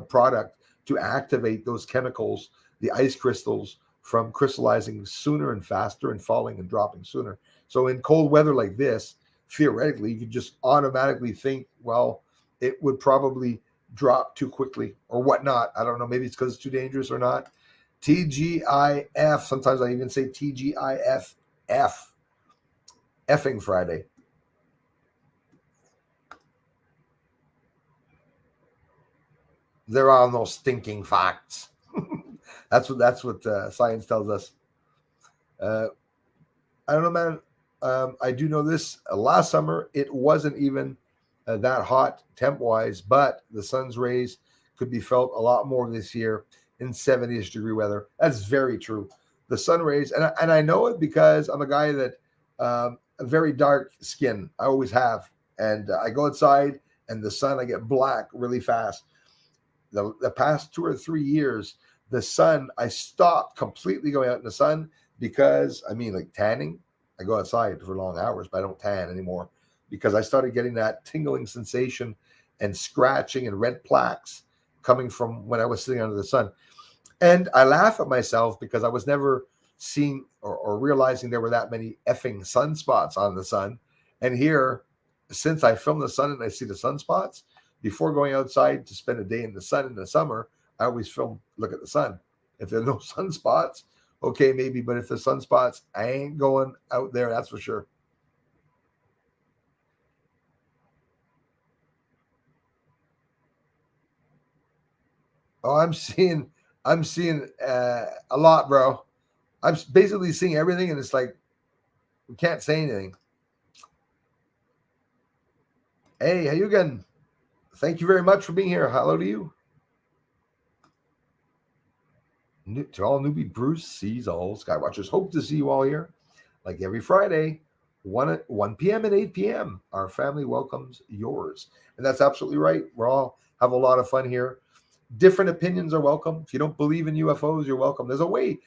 product, to activate those chemicals, the ice crystals, from crystallizing sooner and faster and falling and dropping sooner. So in cold weather like this, theoretically, you could just automatically think, well, it would probably drop too quickly or whatnot. I don't know. Maybe it's because it's too dangerous or not. TGIF. Sometimes I even say TGIF. Effing Friday. There are no stinking facts. That's what science tells us. I don't know, man. I do know this. Last summer, it wasn't even that hot temp-wise, but the sun's rays could be felt a lot more this year in 70-ish degree weather. That's very true. The sun rays, and I know it because I'm a guy that a very dark skin. I always have, and I go outside, and the sun, I get black really fast. The past 2 or 3 years, the sun, I stopped completely going out in the sun because, like tanning, I go outside for long hours, but I don't tan anymore because I started getting that tingling sensation and scratching and red plaques coming from when I was sitting under the sun. And I laugh at myself because I was never seeing or realizing there were that many effing sunspots on the sun. And here, since I film the sun and I see the sunspots, before going outside to spend a day in the sun in the summer, I always look at the sun. If there's no sunspots, okay, maybe. But if there's sunspots, I ain't going out there. That's for sure. Oh, I'm seeing a lot, bro. I'm basically seeing everything, and it's like we can't say anything. Hey, how you again? Thank you very much for being here. Hello to you. To all newbie Bruce sees all Skywatchers. Hope to see you all here, like every Friday, 1 p.m. and 8 p.m. Our family welcomes yours, and that's absolutely right. We're all have a lot of fun here. Different opinions are welcome. If you don't believe in UFOs, you're welcome. There's a way.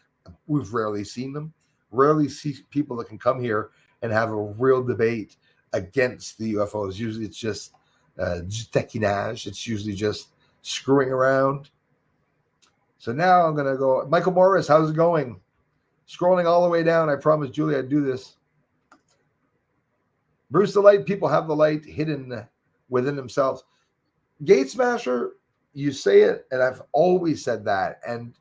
We've rarely seen them. Rarely see people that can come here and have a real debate against the UFOs. Usually, it's just taquinage. It's usually just screwing around. So now I'm going to go. Michael Morris, how's it going? Scrolling all the way down. I promised Julie I'd do this. Bruce the Light. People have the light hidden within themselves. Gate Smasher, you say it, and I've always said that. And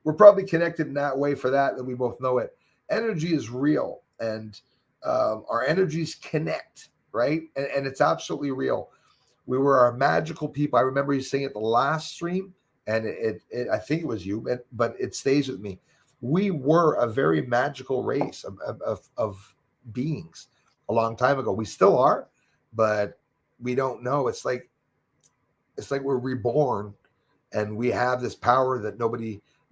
we're probably connected in that way for that we both know it. Energy is real, and our energies connect, right? And it's absolutely real. We were a magical people. I remember you saying it the last stream, and it I think it was you, but it stays with me. We were a very magical race of beings. a long time ago. We still are, but we don't know. It's like we're reborn, and we have this power that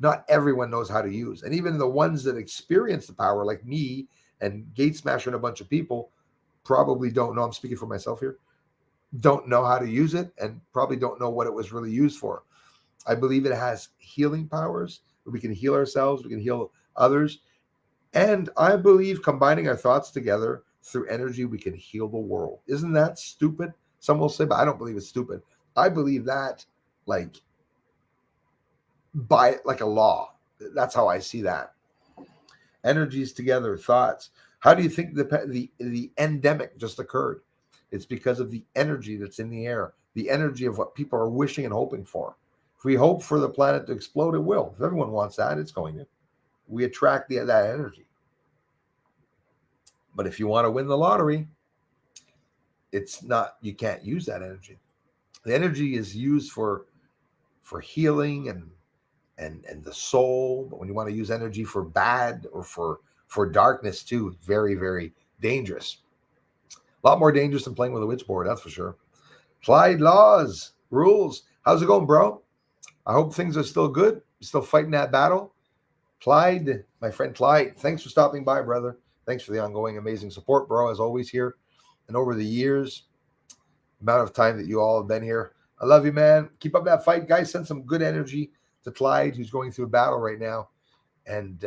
not everyone knows how to use. And even the ones that experience the power, like me and Gate Smasher and a bunch of people, probably don't know. I'm speaking for myself here. Don't know how to use it, and probably don't know what it was really used for. I believe it has healing powers. We can heal ourselves. We can heal others. And I believe combining our thoughts together through energy, we can heal the world. Isn't that stupid? Some will say, but I don't believe it's stupid. I believe that like by like a law. That's how I see that. Energies together, thoughts. How do you think the endemic just occurred? It's because of the energy that's in the air, the energy of what people are wishing and hoping for. If we hope for the planet to explode, it will. If everyone wants that, it's going to. We attract that energy. But if you want to win the lottery, it's not. You can't use that energy. The energy is used for healing and the soul. But when you want to use energy for bad or for darkness too, very, very dangerous. A lot more dangerous than playing with a witch board, that's for sure. Clyde Laws, rules. How's it going, bro? I hope things are still good. You're still fighting that battle. Clyde, my friend Clyde, thanks for stopping by, brother. Thanks for the ongoing amazing support, bro, as always here. And over the years, amount of time that you all have been here. I love you, man. Keep up that fight, guys. Send some good energy to Clyde, who's going through a battle right now. And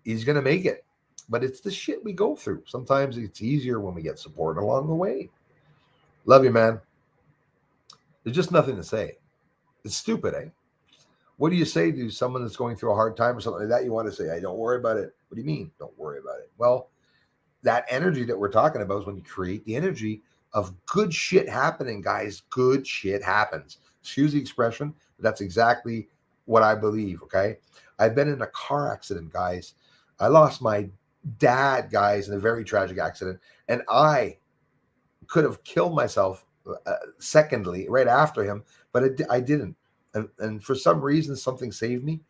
he's going to make it. But it's the shit we go through. Sometimes it's easier when we get support along the way. Love you, man. There's just nothing to say. It's stupid, eh? What do you say to someone that's going through a hard time or something like that? You want to say, hey, don't worry about it. What do you mean, don't worry about it? Well, that energy that we're talking about is when you create the energy of good shit happening, guys. Good shit happens. Excuse the expression, but that's exactly what I believe, okay? I've been in a car accident, guys. I lost my dad, guys, in a very tragic accident, and I could have killed myself secondly right after him, but I didn't. And for some reason, something saved me.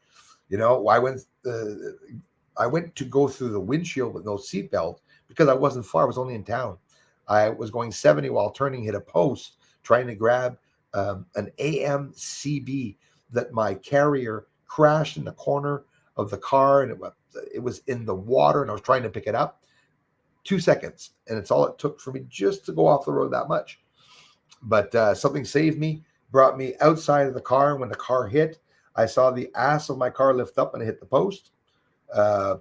You know, I went to go through the windshield with no seatbelt because I wasn't far. I was only in town. I was going 70 while turning, hit a post, trying to grab an AMCB that my carrier crashed in the corner of the car, and it was in the water, and I was trying to pick it up. 2 seconds, and it's all it took for me just to go off the road that much. But something saved me, brought me outside of the car. When the car hit, I saw the ass of my car lift up and it hit the post,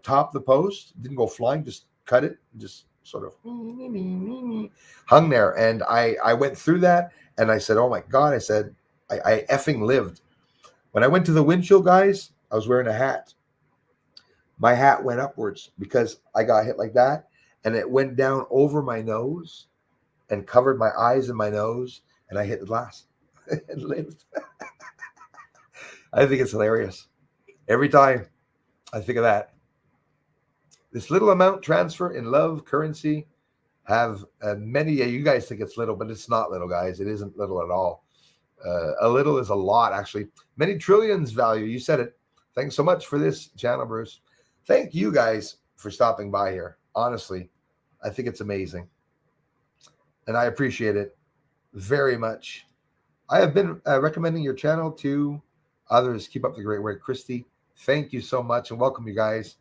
top the post, didn't go flying, just cut it, just sort of hung there. And I went through that, and I said, oh my God, I said, I effing lived. When I went to the windshield, guys, I was wearing a hat. My hat went upwards because I got hit like that, and it went down over my nose and covered my eyes and my nose, and I hit the glass and lived. I think it's hilarious. Every time I think of that. This little amount transfer in love currency have many. Yeah, you guys think it's little, but it's not little, guys. It isn't little at all. A little is a lot, actually. Many trillions value. You said it. Thanks so much for this channel, Bruce. Thank you guys for stopping by here. Honestly, I think it's amazing. And I appreciate it very much. I have been recommending your channel to others. Keep up the great work, Christy. Thank you so much, and welcome, you guys.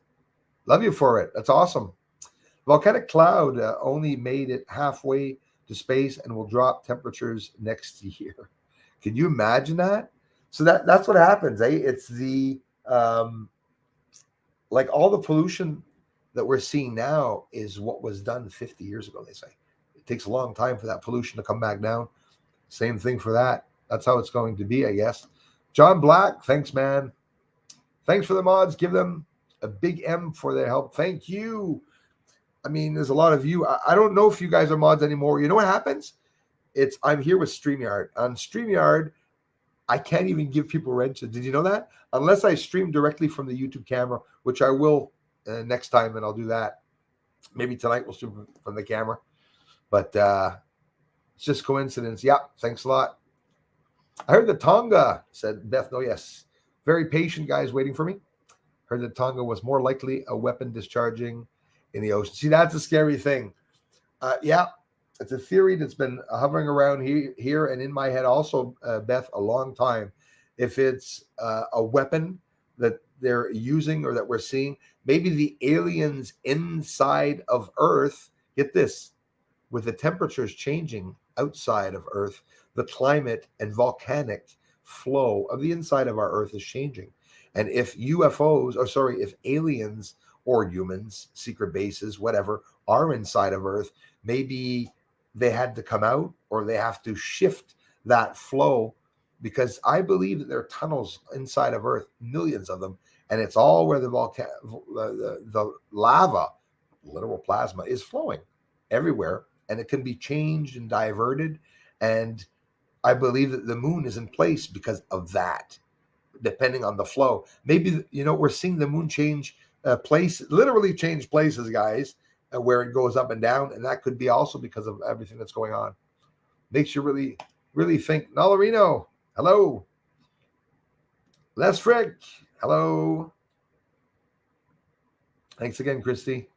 Love you for it. That's awesome. Volcanic cloud only made it halfway to space and will drop temperatures next year. Can you imagine that? So that's what happens, eh? It's the like all the pollution that we're seeing now is what was done 50 years ago, they say. It takes a long time for that pollution to come back down. Same thing for that. That's how it's going to be, I guess. John Black, thanks, man. Thanks for the mods. Give them a big M for their help. Thank you. I mean, there's a lot of you. I don't know if you guys are mods anymore. You know what happens? I'm here with StreamYard. On StreamYard, I can't even give people wrenches. Did you know that? Unless I stream directly from the YouTube camera, which I will next time, and I'll do that. Maybe tonight we'll stream from the camera. But it's just coincidence. Yeah, thanks a lot. I heard that Tonga, said Beth. No, yes. Very patient guys waiting for me. Heard that Tonga was more likely a weapon discharging in the ocean. See, that's a scary thing. Yeah, it's a theory that's been hovering around here and in my head also, Beth, a long time. If it's a weapon that they're using or that we're seeing, maybe the aliens inside of Earth, get this, with the temperatures changing outside of Earth, the climate and volcanic flow of the inside of our Earth is changing. And if if aliens or humans, secret bases, whatever, are inside of Earth, maybe they had to come out or they have to shift that flow, because I believe that there are tunnels inside of Earth, millions of them, and it's all where the lava, literal plasma, is flowing everywhere, and it can be changed and diverted. And I believe that the moon is in place because of that, depending on the flow. Maybe, we're seeing the moon change literally change places, guys, where it goes up and down. And that could be also because of everything that's going on. Makes you really, really think. Nalarino, hello. Les Frick, hello. Thanks again, Christy.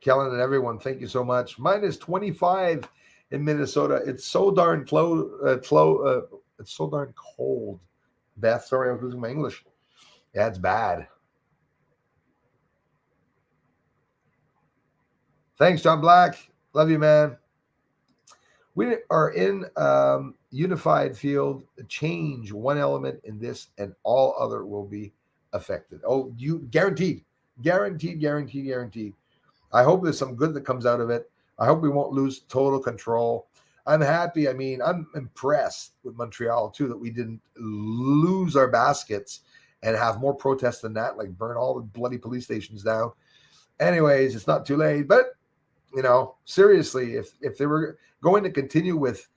Kellen and everyone, thank you so much. Minus 25 in Minnesota. It's so darn it's so darn cold. Beth, sorry, I was losing my English. Yeah, it's bad. Thanks, John Black. Love you, man. We are in unified field. Change one element in this and all other will be affected. Oh, you guaranteed. I hope there's some good that comes out of it. I hope we won't lose total control. I'm happy. I mean, I'm impressed with Montreal, too, that we didn't lose our baskets and have more protests than that, like burn all the bloody police stations down. Anyways, it's not too late. But, seriously, if they were going to continue with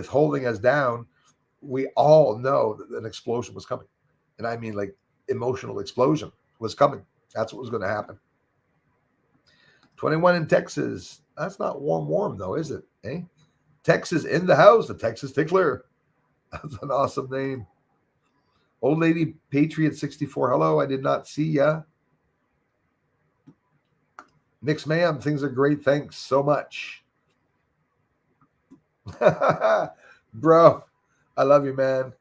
holding us down, we all know that an explosion was coming. And I mean, like, emotional explosion was coming. That's what was going to happen. 21 in Texas. That's not warm, though, is it? Eh? Texas in the house, the Texas Tickler. That's an awesome name. Old Lady Patriot 64. Hello, I did not see ya. Nix ma'am, things are great. Thanks so much. Bro, I love you, man.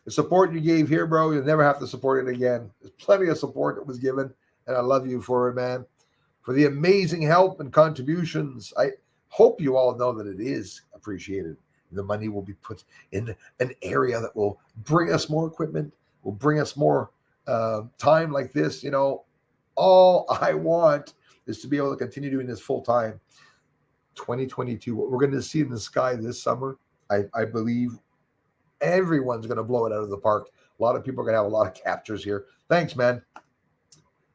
The support you gave here, bro, you'll never have to support it again. There's plenty of support that was given, and I love you for it, man. For the amazing help and contributions. I hope you all know that it is appreciated. The money will be put in an area that will bring us more equipment, will bring us more time like this. All I want is to be able to continue doing this full time. 2022, what we're going to see in the sky this summer, I believe everyone's going to blow it out of the park. A lot of people are going to have a lot of captures here. Thanks, man.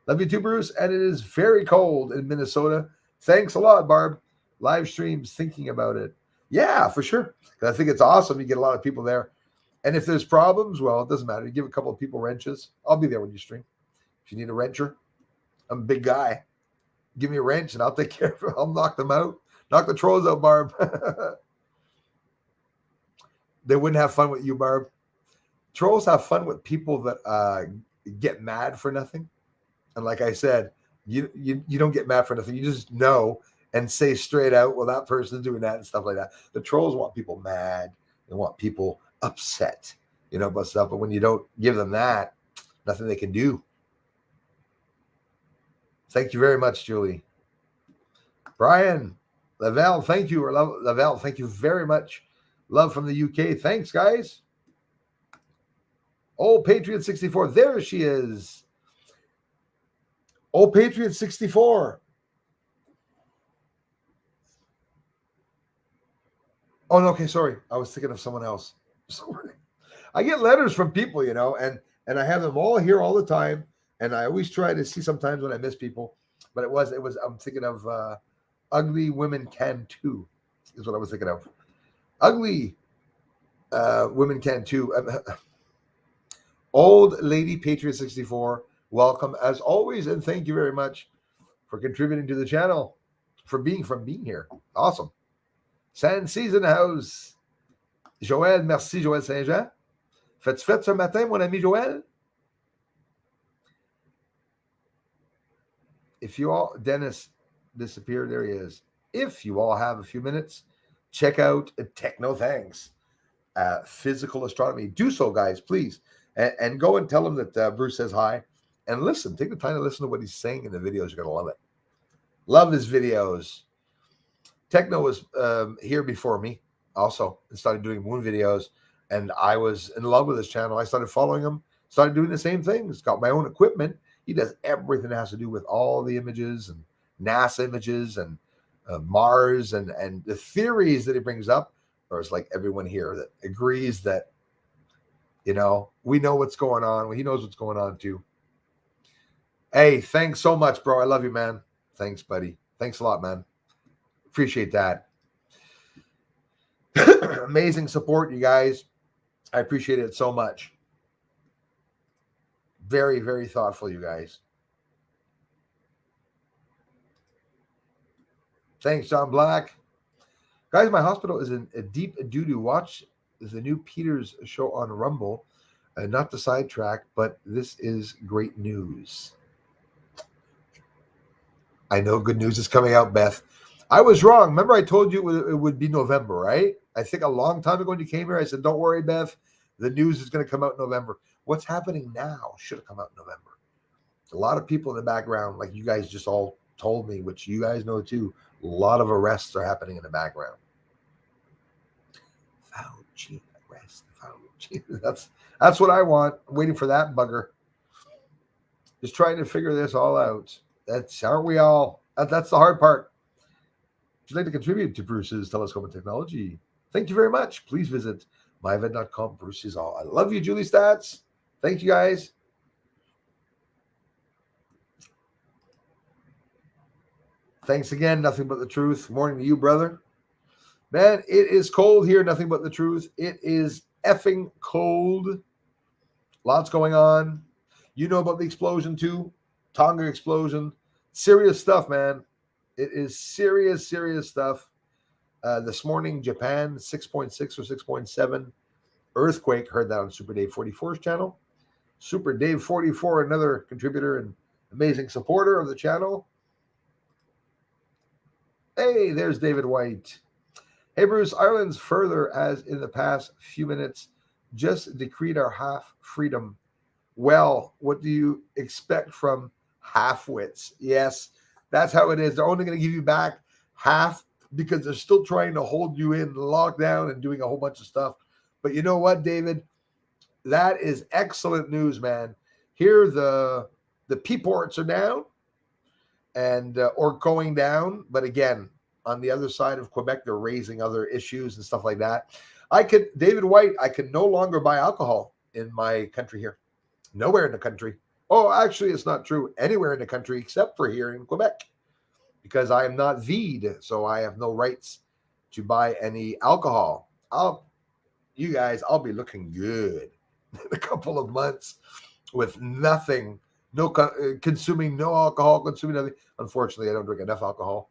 Love you too, Bruce. And it is very cold in Minnesota. Thanks a lot, Barb. Live streams, thinking about it. Yeah, for sure. I think it's awesome. You get a lot of people there. And if there's problems, well, it doesn't matter. You give a couple of people wrenches. I'll be there when you stream. If you need a wrencher, I'm a big guy. Give me a wrench and I'll take care of it. I'll knock them out. Knock the trolls out, Barb. They wouldn't have fun with you, Barb. Trolls have fun with people that get mad for nothing. And like I said, you don't get mad for nothing. You just know and say straight out, well, that person's doing that and stuff like that. The trolls want people mad. They want people upset, about stuff. But when you don't give them that, nothing they can do. Thank you very much, Julie. Brian, Lavelle, thank you. Or Lavelle, thank you very much. Love from the UK. Thanks, guys. Old Patriot 64. There she is. Old Patriot 64. Oh, no, okay, sorry. I was thinking of someone else. Sorry. I get letters from people, and I have them all here all the time. And I always try to see sometimes when I miss people. But it was I'm thinking of Ugly Women Can Too, is what I was thinking of. Ugly Women Can Too. Old Lady Patriot 64. Welcome as always, and thank you very much for contributing to the channel, for being here. Awesome. San Season House. Joël, merci Joël Saint-Jean. Faites fête ce matin, mon ami Joël? If you all, Dennis disappeared, there he is. if you all have a few minutes, check out Techno Thanks, Physical Astronomy. Do so, guys, please. And go and tell him that Bruce says hi. And listen, take the time to listen to what he's saying in the videos. You're going to love it. Love his videos. Techno was here before me also and started doing moon videos. And I was in love with his channel. I started following him, started doing the same things. Got my own equipment. He does everything that has to do with all the images and NASA images and Mars and the theories that he brings up. Or it's like everyone here that agrees that, we know what's going on. He knows what's going on too. Hey, thanks so much, bro. I love you, man. Thanks, buddy. Thanks a lot, man. Appreciate that. Amazing support, you guys. I appreciate it so much. Very, very thoughtful, you guys. Thanks, John Black. Guys, my hospital is in a deep doo-doo. Watch the new Peters show on Rumble. Not to sidetrack, but this is great news. I know good news is coming out, Beth. I was wrong. Remember I told you it would be November, right? I think a long time ago when you came here, I said, don't worry, Beth. The news is going to come out in November. What's happening now should have come out in November. A lot of people in the background, like you guys just all told me, which you guys know too, a lot of arrests are happening in the background. Fauci, arrest Fauci. That's what I want. I'm waiting for that bugger. Just trying to figure this all out. Aren't we all? That's the hard part. If you'd like to contribute to Bruce's Telescope and Technology, thank you very much. Please visit myevent.com. Bruce is all. I love you, Julie Stats. Thank you, guys. Thanks again. Nothing but the truth. Morning to you, brother. Man, it is cold here. Nothing but the truth. It is effing cold. Lots going on. You know about the explosion too. Tonga explosion. Serious stuff, man. It is serious, serious stuff. This morning, Japan, 6.6 or 6.7. Earthquake. Heard that on Super Dave 44's channel. Super Dave 44, another contributor and amazing supporter of the channel. Hey, there's David White. Hey, Bruce, Ireland's further as in the past few minutes just decreed our half freedom. Well, what do you expect from half-wits? Yes, that's how it is. They're only going to give you back half because they're still trying to hold you in lockdown and doing a whole bunch of stuff. But you know what, David? That is excellent news, man. Here, the P-ports are down and or going down. But again, on the other side of Quebec, they're raising other issues and stuff like that. David White, I can no longer buy alcohol in my country here. Nowhere in the country. Oh, actually, it's not true. Anywhere in the country except for here in Quebec. Because I am not VE'd, so I have no rights to buy any alcohol. I'll be looking good in a couple of months with nothing, consuming no alcohol, consuming nothing. Unfortunately, I don't drink enough alcohol.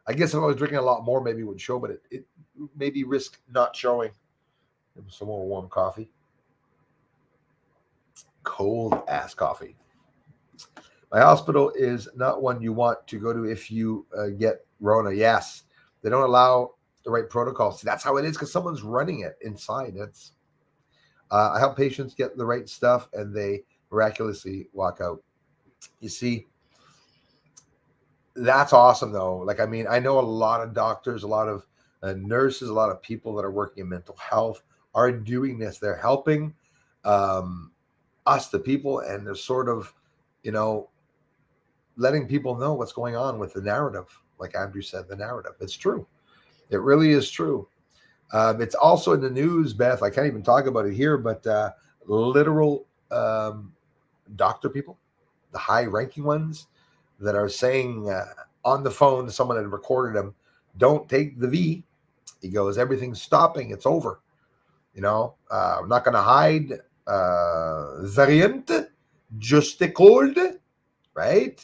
I guess if I was drinking a lot more, maybe it would show, but it maybe risk not showing. Some more warm coffee. Cold ass coffee. My hospital is not one you want to go to if you get Rona. Yes, they don't allow the right protocols. See, that's how it is because someone's running it inside. I help patients get the right stuff and they miraculously walk out. You see, that's awesome though. Like, I mean, I know a lot of doctors, a lot of nurses, a lot of people that are working in mental health are doing this. They're helping us, the people, and they're sort of, letting people know what's going on with the narrative. Like Andrew said, the narrative. It's true. It really is true. It's also in the news, Beth. I can't even talk about it here, but literal doctor people, the high-ranking ones that are saying on the phone, someone had recorded them, don't take the V. He goes, everything's stopping. It's over. I'm not going to hide. Variant, just a cold, right?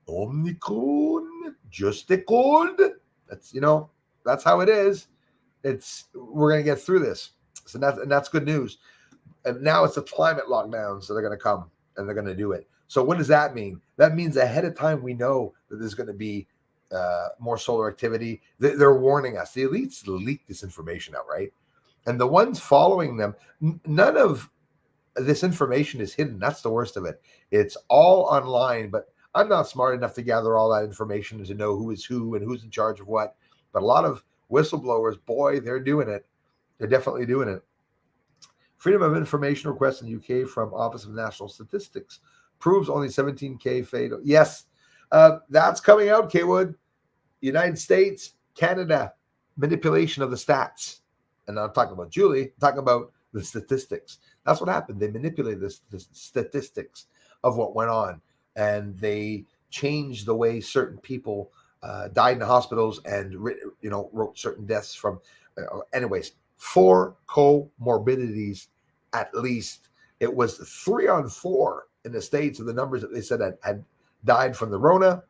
Omicron, just a cold. That's how it is. We're going to get through this. So that's good news. And now it's the climate lockdown. So they're going to come and they're going to do it. So what does that mean? That means ahead of time, we know that there's going to be more solar activity. They're warning us. The elites leak this information out, right? And the ones following them, none of this information is hidden. That's the worst of it. It's all online, but I'm not smart enough to gather all that information to know who is who and who's in charge of what. But a lot of whistleblowers, boy, they're doing it. They're definitely doing it. Freedom of information request in UK from Office of National Statistics proves only 17K fatal. Yes, that's coming out, Kwood. United States, Canada, manipulation of the stats. And I'm talking about Julie, I'm talking about the statistics. That's what happened. They manipulated the statistics of what went on, and they changed the way certain people died in the hospitals and wrote certain deaths from. Anyways, 4 comorbidities at least. It was 3 on 4 in the States of the numbers that they said had died from the Rona.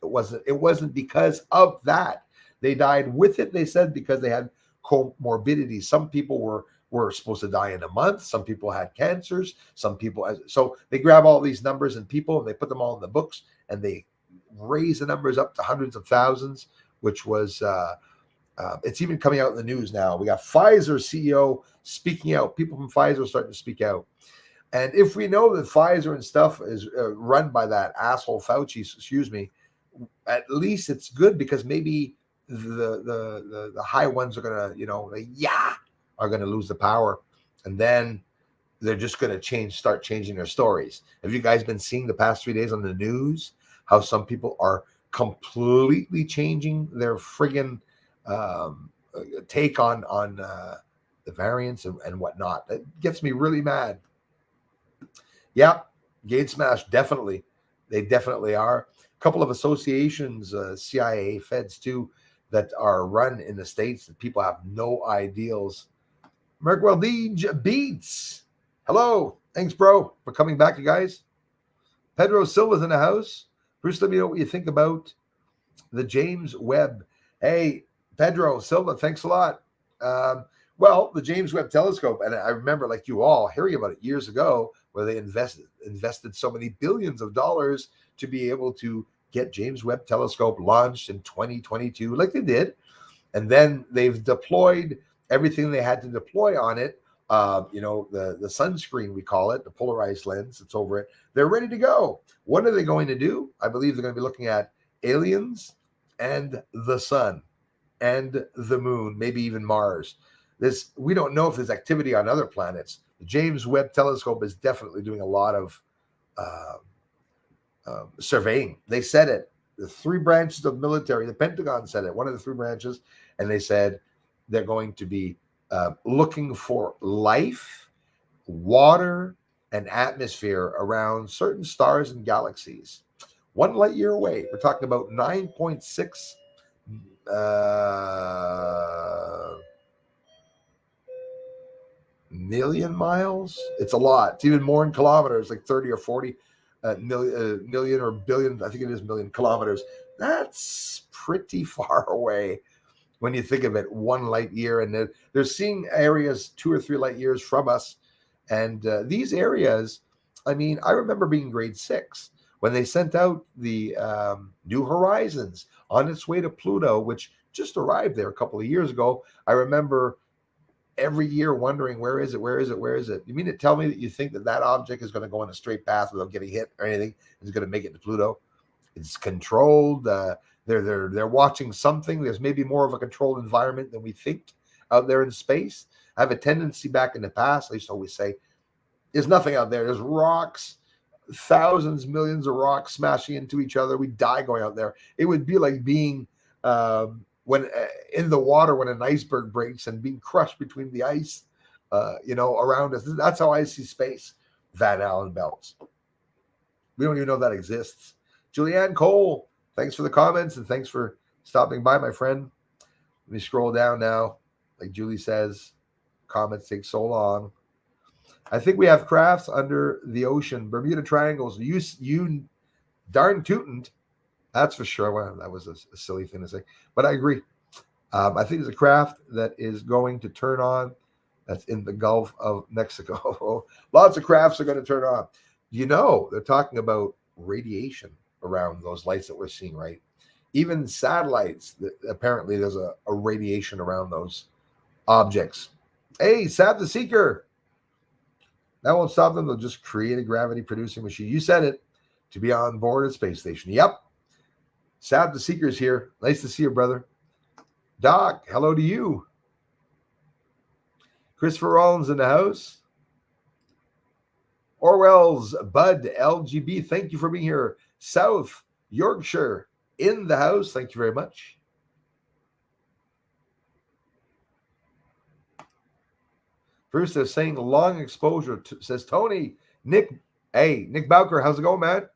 It wasn't because of that. They died with it, they said, because they had comorbidities. Some people were supposed to die in a month. Some people had cancers. Some people, so they grab all these numbers and people and they put them all in the books and they raise the numbers up to hundreds of thousands, which was, it's even coming out in the news now. We got Pfizer CEO speaking out. People from Pfizer are starting to speak out. And if we know that Pfizer and stuff is run by that asshole Fauci, excuse me, at least it's good because maybe the high ones are gonna, are gonna lose the power, and then they're just gonna start changing their stories. Have you guys been seeing the past 3 days on the news how some people are completely changing their friggin' take on the variants and whatnot? That gets me really mad. Yeah, Gate Smash, definitely. They definitely are. A couple of associations, CIA, Feds too, that are run in the States that people have no ideals. Mark Waldege Beats. Hello. Thanks, bro, for coming back, you guys. Pedro Silva's in the house. Bruce, let me know what you think about the James Webb. Hey, Pedro Silva, thanks a lot. Well, the James Webb Telescope, and I remember, like you all, hearing about it years ago, where they invested so many billions of dollars to be able to get James Webb Telescope launched in 2022, like they did. And then they've deployed everything they had to deploy on it. The sunscreen, we call it, the polarized lens that's over it. They're ready to go. What are they going to do? I believe they're going to be looking at aliens and the sun and the moon, maybe even Mars. We don't know if there's activity on other planets. The James Webb Telescope is definitely doing a lot of surveying. They said it. The 3 branches of military, the Pentagon said it, one of the 3 branches, and they said they're going to be looking for life, water, and atmosphere around certain stars and galaxies. 1 light year away. We're talking about 9.6 million miles. It's a lot. It's even more in kilometers, like 30 or 40 million or billion. I think it is million kilometers. That's pretty far away when you think of it. 1 light year, and they're seeing areas 2 or 3 light years from us. And these areas, I mean, I remember being grade 6 when they sent out the New Horizons on its way to Pluto, which just arrived there a couple of years ago. I remember every year wondering, where is it? Where is it? Where is it? You mean to tell me that you think that object is going to go on a straight path without getting hit or anything? It's going to make it to Pluto? It's controlled. They're watching something. There's maybe more of a controlled environment than we think out there in space. I have a tendency back in the past, I used to always say, there's nothing out there. There's rocks, thousands, millions of rocks smashing into each other. We die going out there. It would be like being when in the water when an iceberg breaks and being crushed between the ice, around us. That's how I see space. Van Allen belts. We don't even know that exists. Julianne Cole, thanks for the comments and thanks for stopping by, my friend. Let me scroll down now. Like Julie says, comments take so long. I think we have crafts under the ocean. Bermuda Triangles. You darn tootin'. That's for sure. Well, that was a silly thing to say, but I agree. I think there's a craft that is going to turn on. That's in the Gulf of Mexico. Lots of crafts are going to turn on. They're talking about radiation around those lights that we're seeing, right? Even satellites, apparently there's a radiation around those objects. Hey, Sab the Seeker. That won't stop them. They'll just create a gravity-producing machine. You said it. To be on board a space station. Yep. Sab the Seeker's here. Nice to see you, brother. Doc, hello to you. Christopher Rollins in the house. Orwell's Bud LGB, thank you for being here. South Yorkshire in the house. Thank you very much. Bruce is saying long exposure, says Tony. Nick Bowker, how's it going, man?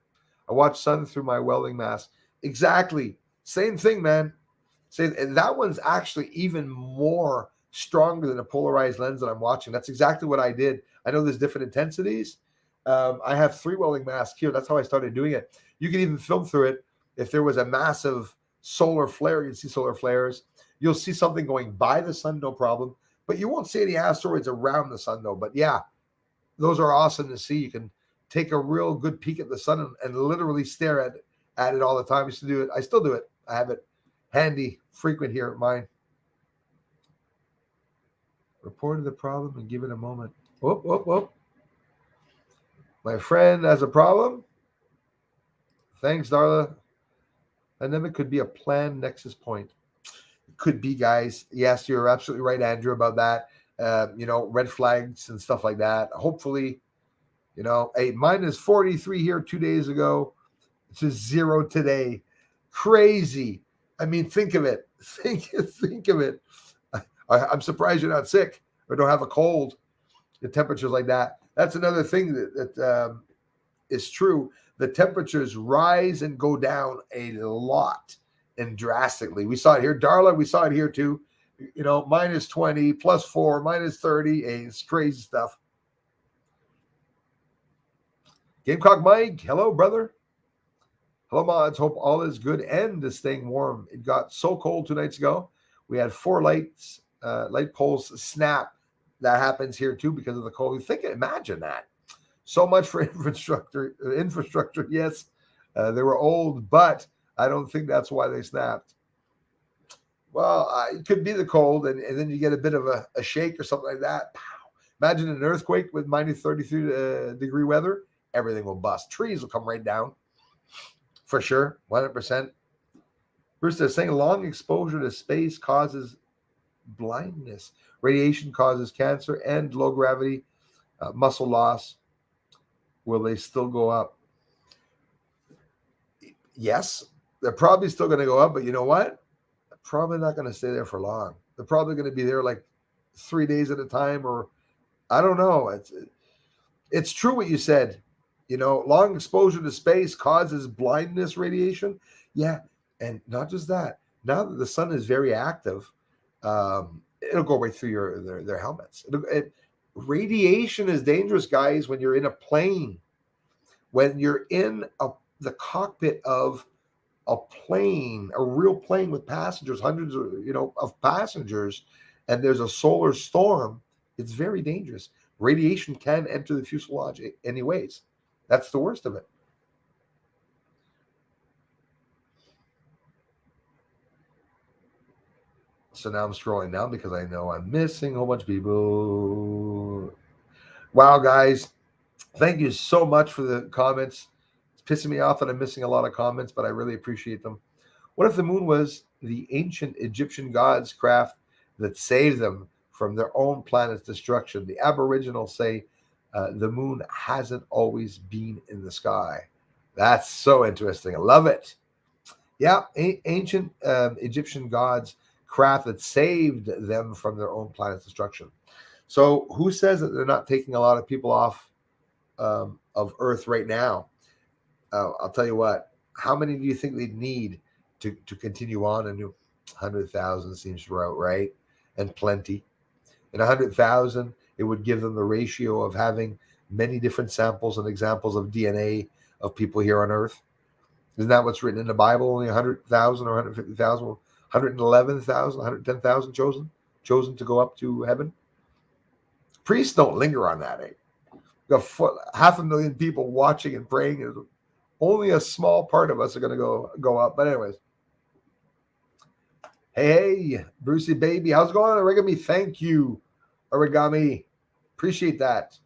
I watch sun through my welding mask. Exactly. Same thing, man. And that one's actually even more stronger than a polarized lens that I'm watching. That's exactly what I did. I know there's different intensities. I have 3 welding masks here. That's how I started doing it. You can even film through it. If there was a massive solar flare, you'd see solar flares. You'll see something going by the sun, no problem. But you won't see any asteroids around the sun, though. But yeah, those are awesome to see. You can take a real good peek at the sun and literally stare at it all the time. I used to do it. I still do it. I have it handy, frequent here at mine. Reported the problem and give it a moment. Whoop, whoop, whoop. My friend has a problem. Thanks, Darla. Pandemic could be a planned nexus point. It could be, guys. Yes, you're absolutely right, Andrew, about that. Red flags and stuff like that. Hopefully, hey, minus 43 here 2 days ago to 0 today. Crazy. I mean, think of it. Think of it. I'm surprised you're not sick or don't have a cold. The temperatures like that. That's another thing that is true. The temperatures rise and go down a lot and drastically. We saw it here. Darla, we saw it here too. Minus 20, plus 4, minus 30. Hey, it's crazy stuff. Gamecock Mike, hello, brother. Hello, mods. Hope all is good and is staying warm. It got so cold 2 nights ago. We had 4 light poles snap. That happens here too because of the cold. Imagine that. So much for infrastructure. Yes, they were old, but I don't think that's why they snapped. Well, it could be the cold, and then you get a bit of a shake or something like that. Pow. Imagine an earthquake with minus 33 degree weather. Everything will bust. Trees will come right down. For sure, 100%. Bruce is saying long exposure to space causes blindness. Radiation causes cancer and low gravity, muscle loss. Will they still go up? Yes, they're probably still going to go up, but you know what? They're probably not going to stay there for long. They're probably going to be there like 3 days at a time, or I don't know. It's true what you said. Long exposure to space causes blindness radiation. Yeah, and not just that. Now that the sun is very active, it'll go right through their helmets. Radiation is dangerous, guys, when you're in a plane. When you're in the cockpit of a plane, a real plane with passengers, hundreds of passengers, and there's a solar storm, it's very dangerous. Radiation can enter the fuselage anyways. That's the worst of it. So now I'm scrolling down because I know I'm missing a whole bunch of people. Wow, guys. Thank you so much for the comments. It's pissing me off that I'm missing a lot of comments, but I really appreciate them. What if the moon was the ancient Egyptian gods' craft that saved them from their own planet's destruction? The Aboriginals say the moon hasn't always been in the sky. That's so interesting. I love it. Yeah, ancient Egyptian gods' craft that saved them from their own planet's destruction. So who says that they're not taking a lot of people off of Earth right now? I'll tell you what. How many do you think they'd need to continue on? And 100,000 seems about right, and plenty. In 100,000, it would give them the ratio of having many different samples and examples of DNA of people here on Earth. Isn't that what's written in the Bible? Only 100,000 or 150,000, 111,000, 110,000 chosen to go up to heaven. Priests don't linger on that. You've got 500,000 people watching and praying. Only a small part of us are going to go up. But anyways, Hey, Brucey baby. How's it going on, Origami? Thank you, Origami. Appreciate that.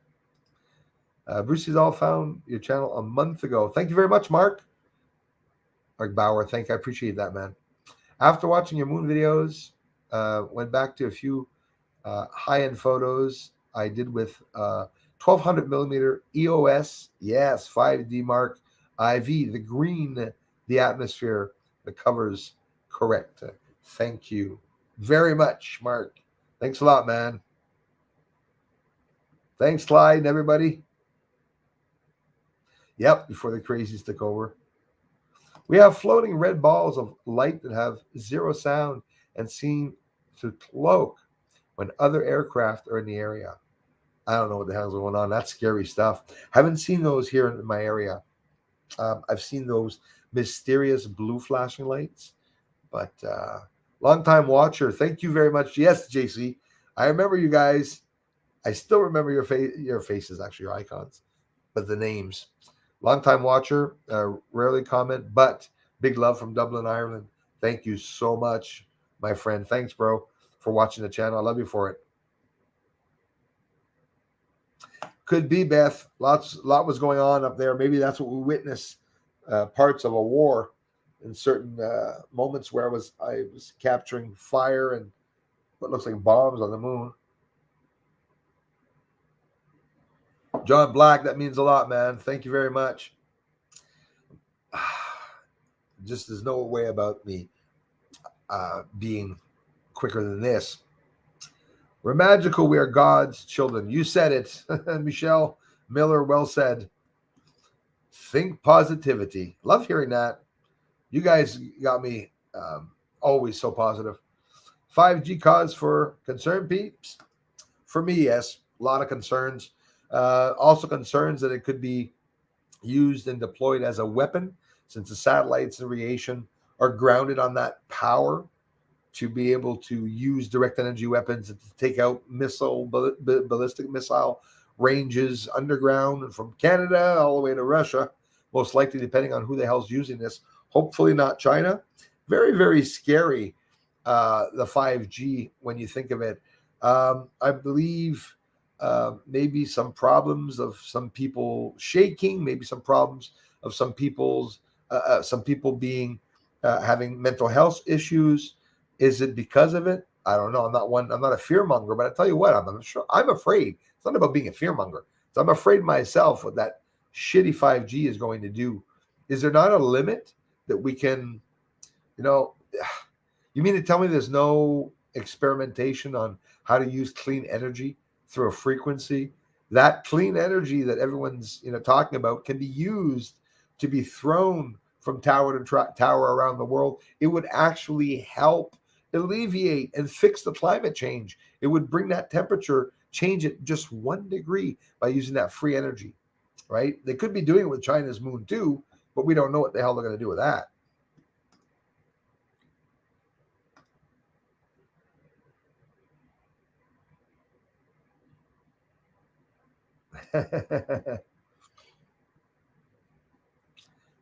Brucey's all found your channel a month ago. Thank you very much, Mark. Mark Bauer, thank you. I appreciate that, man. After watching your moon videos, went back to a few high-end photos I did with 1200 millimeter EOS. Yes, 5D Mark IV, the green, the atmosphere, the covers correct. Thank you very much, Mark. Thanks a lot, man. Thanks, Clyde, and everybody. Yep, before the crazies took over. We have floating red balls of light that have zero sound and seem to cloak when other aircraft are in the area. I don't know what the hell's going on. That's scary stuff. Haven't seen those here in my area. I've seen those mysterious blue flashing lights, but long-time watcher. Thank you very much. Yes, JC. I remember you guys. I still remember your faces, actually, your icons, but the names. Long-time watcher, rarely comment, but big love from Dublin, Ireland. Thank you so much, my friend. Thanks, bro, for watching the channel. I love you for it. Could be, Beth. Lot was going on up there. Maybe that's what we witnessed, parts of a war in certain moments where I was capturing fire and what looks like bombs on the moon. John Black, that means a lot, man. Thank you very much. Just there's no way about me being quicker than this. We're magical. We are God's children. You said it. Michelle Miller, well said. Think positivity. Love hearing that. You guys got me always so positive. 5G cause for concern, peeps? For me, yes. A lot of concerns. Also concerns that it could be used and deployed as a weapon, since the satellites and radiation are grounded on that power to be able to use direct energy weapons to take out ballistic missile ranges underground and from Canada all the way to Russia, most likely, depending on who the hell's using this. Hopefully not China. Very, very scary, the 5G, when you think of it. I believe maybe some problems of some people shaking, maybe some problems of some people being having mental health issues. Is it because of it? I don't know. I'm not a fear monger, but I tell you what, I'm afraid. It's not about being a fear monger. So I'm afraid myself what that shitty 5G is going to do. Is there not a limit that we can, you mean to tell me there's no experimentation on how to use clean energy through a frequency? That clean energy that everyone's talking about can be used to be thrown from tower to tower around the world. It would actually help alleviate and fix the climate change. It would bring that temperature, change it just 1 degree by using that free energy, right? They could be doing it with China's moon too, but we don't know what the hell they're going to do with that.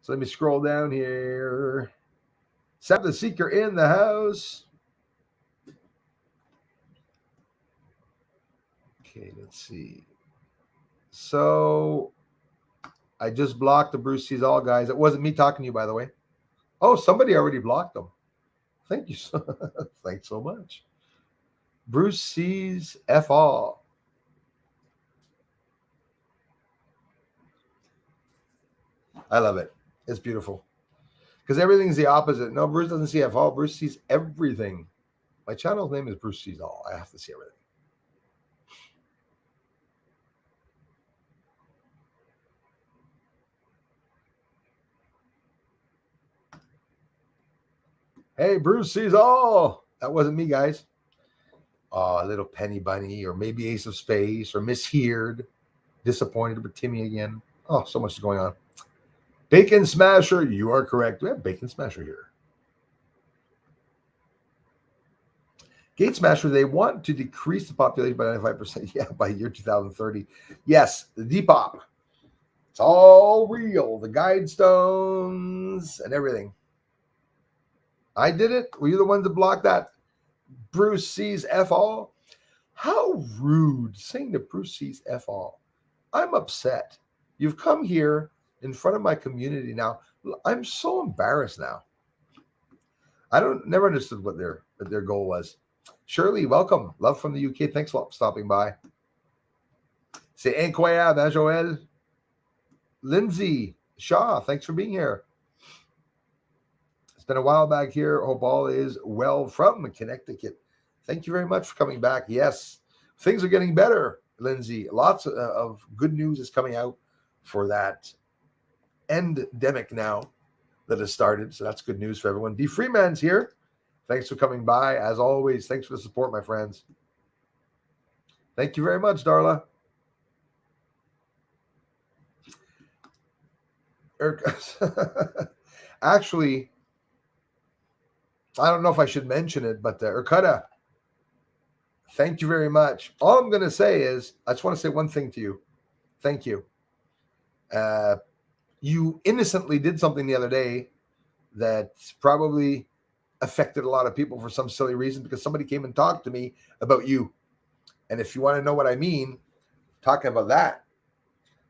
So let me scroll down here. Sap the Seeker in the house. Okay, let's see. So I just blocked the Bruce Sees All guys. It wasn't me talking to you, by the way. Oh, somebody already blocked them. Thank you. Thanks so much. Bruce Sees F All. I love it. It's beautiful. Because everything's the opposite. No, Bruce doesn't see F All. Bruce sees everything. My channel's name is Bruce Sees All. I have to see everything. Hey, Bruce Sees All. That wasn't me, guys. A little Penny Bunny, or maybe Ace of Spades, or Misheard. Disappointed with Timmy again. Oh, so much is going on. Bacon Smasher, you are correct. We have Bacon Smasher here. Gate Smasher, they want to decrease the population by 95%. Yeah, by year 2030. Yes, the Depop. It's all real. The guide stones and everything. I did it. Were you the one to block that? Bruce sees F all. How rude saying that Bruce sees F all. I'm upset. You've come here in front of my community now. I'm so embarrassed now. I never understood what their goal was. Shirley, welcome. Love from the UK. Thanks a lot for stopping by. C'est incroyable, Joel. Lindsay Shaw, thanks for being here. It's been a while back here. Hope all is well from Connecticut. Thank you very much for coming back. Yes, things are getting better, Lindsay. Lots of good news is coming out for that endemic now that has started. So that's good news for everyone. D. Freeman's here. Thanks for coming by. As always, thanks for the support, my friends. Thank you very much, Darla. Actually, I don't know if I should mention it, but Urquetta, thank you very much. All I'm going to say is, I just want to say one thing to you. Thank you. You innocently did something the other day that probably affected a lot of people for some silly reason, because somebody came and talked to me about you. And if you want to know what I mean, talking about that,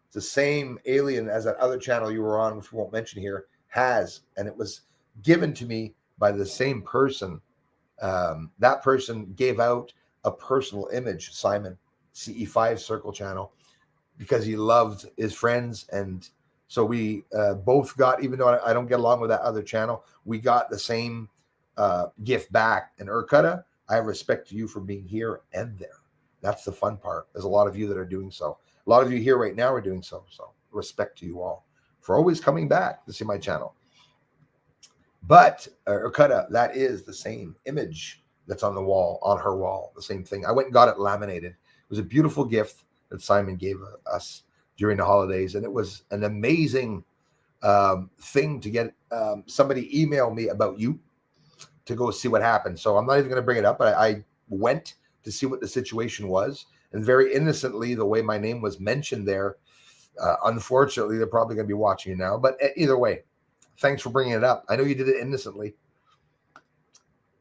it's the same alien as that other channel you were on, which we won't mention here, has. And it was given to me by the same person. That person gave out a personal image, Simon, CE5 Circle channel, because he loved his friends. And so we both got, even though I don't get along with that other channel, we got the same gift back. And Urquetta, I have respect to you for being here and there. That's the fun part. There's a lot of you that are doing so. A lot of you here right now are doing so. So respect to you all for always coming back to see my channel. But Urquetta, that is the same image that's on the wall, on her wall, the same thing. I went and got it laminated. It was a beautiful gift that Simon gave us during the holidays. And it was an amazing thing to get somebody email me about you to go see what happened. So I'm not even going to bring it up, but I went to see what the situation was. And very innocently, the way my name was mentioned there, unfortunately, they're probably going to be watching you now. But either way, thanks for bringing it up. I know you did it innocently.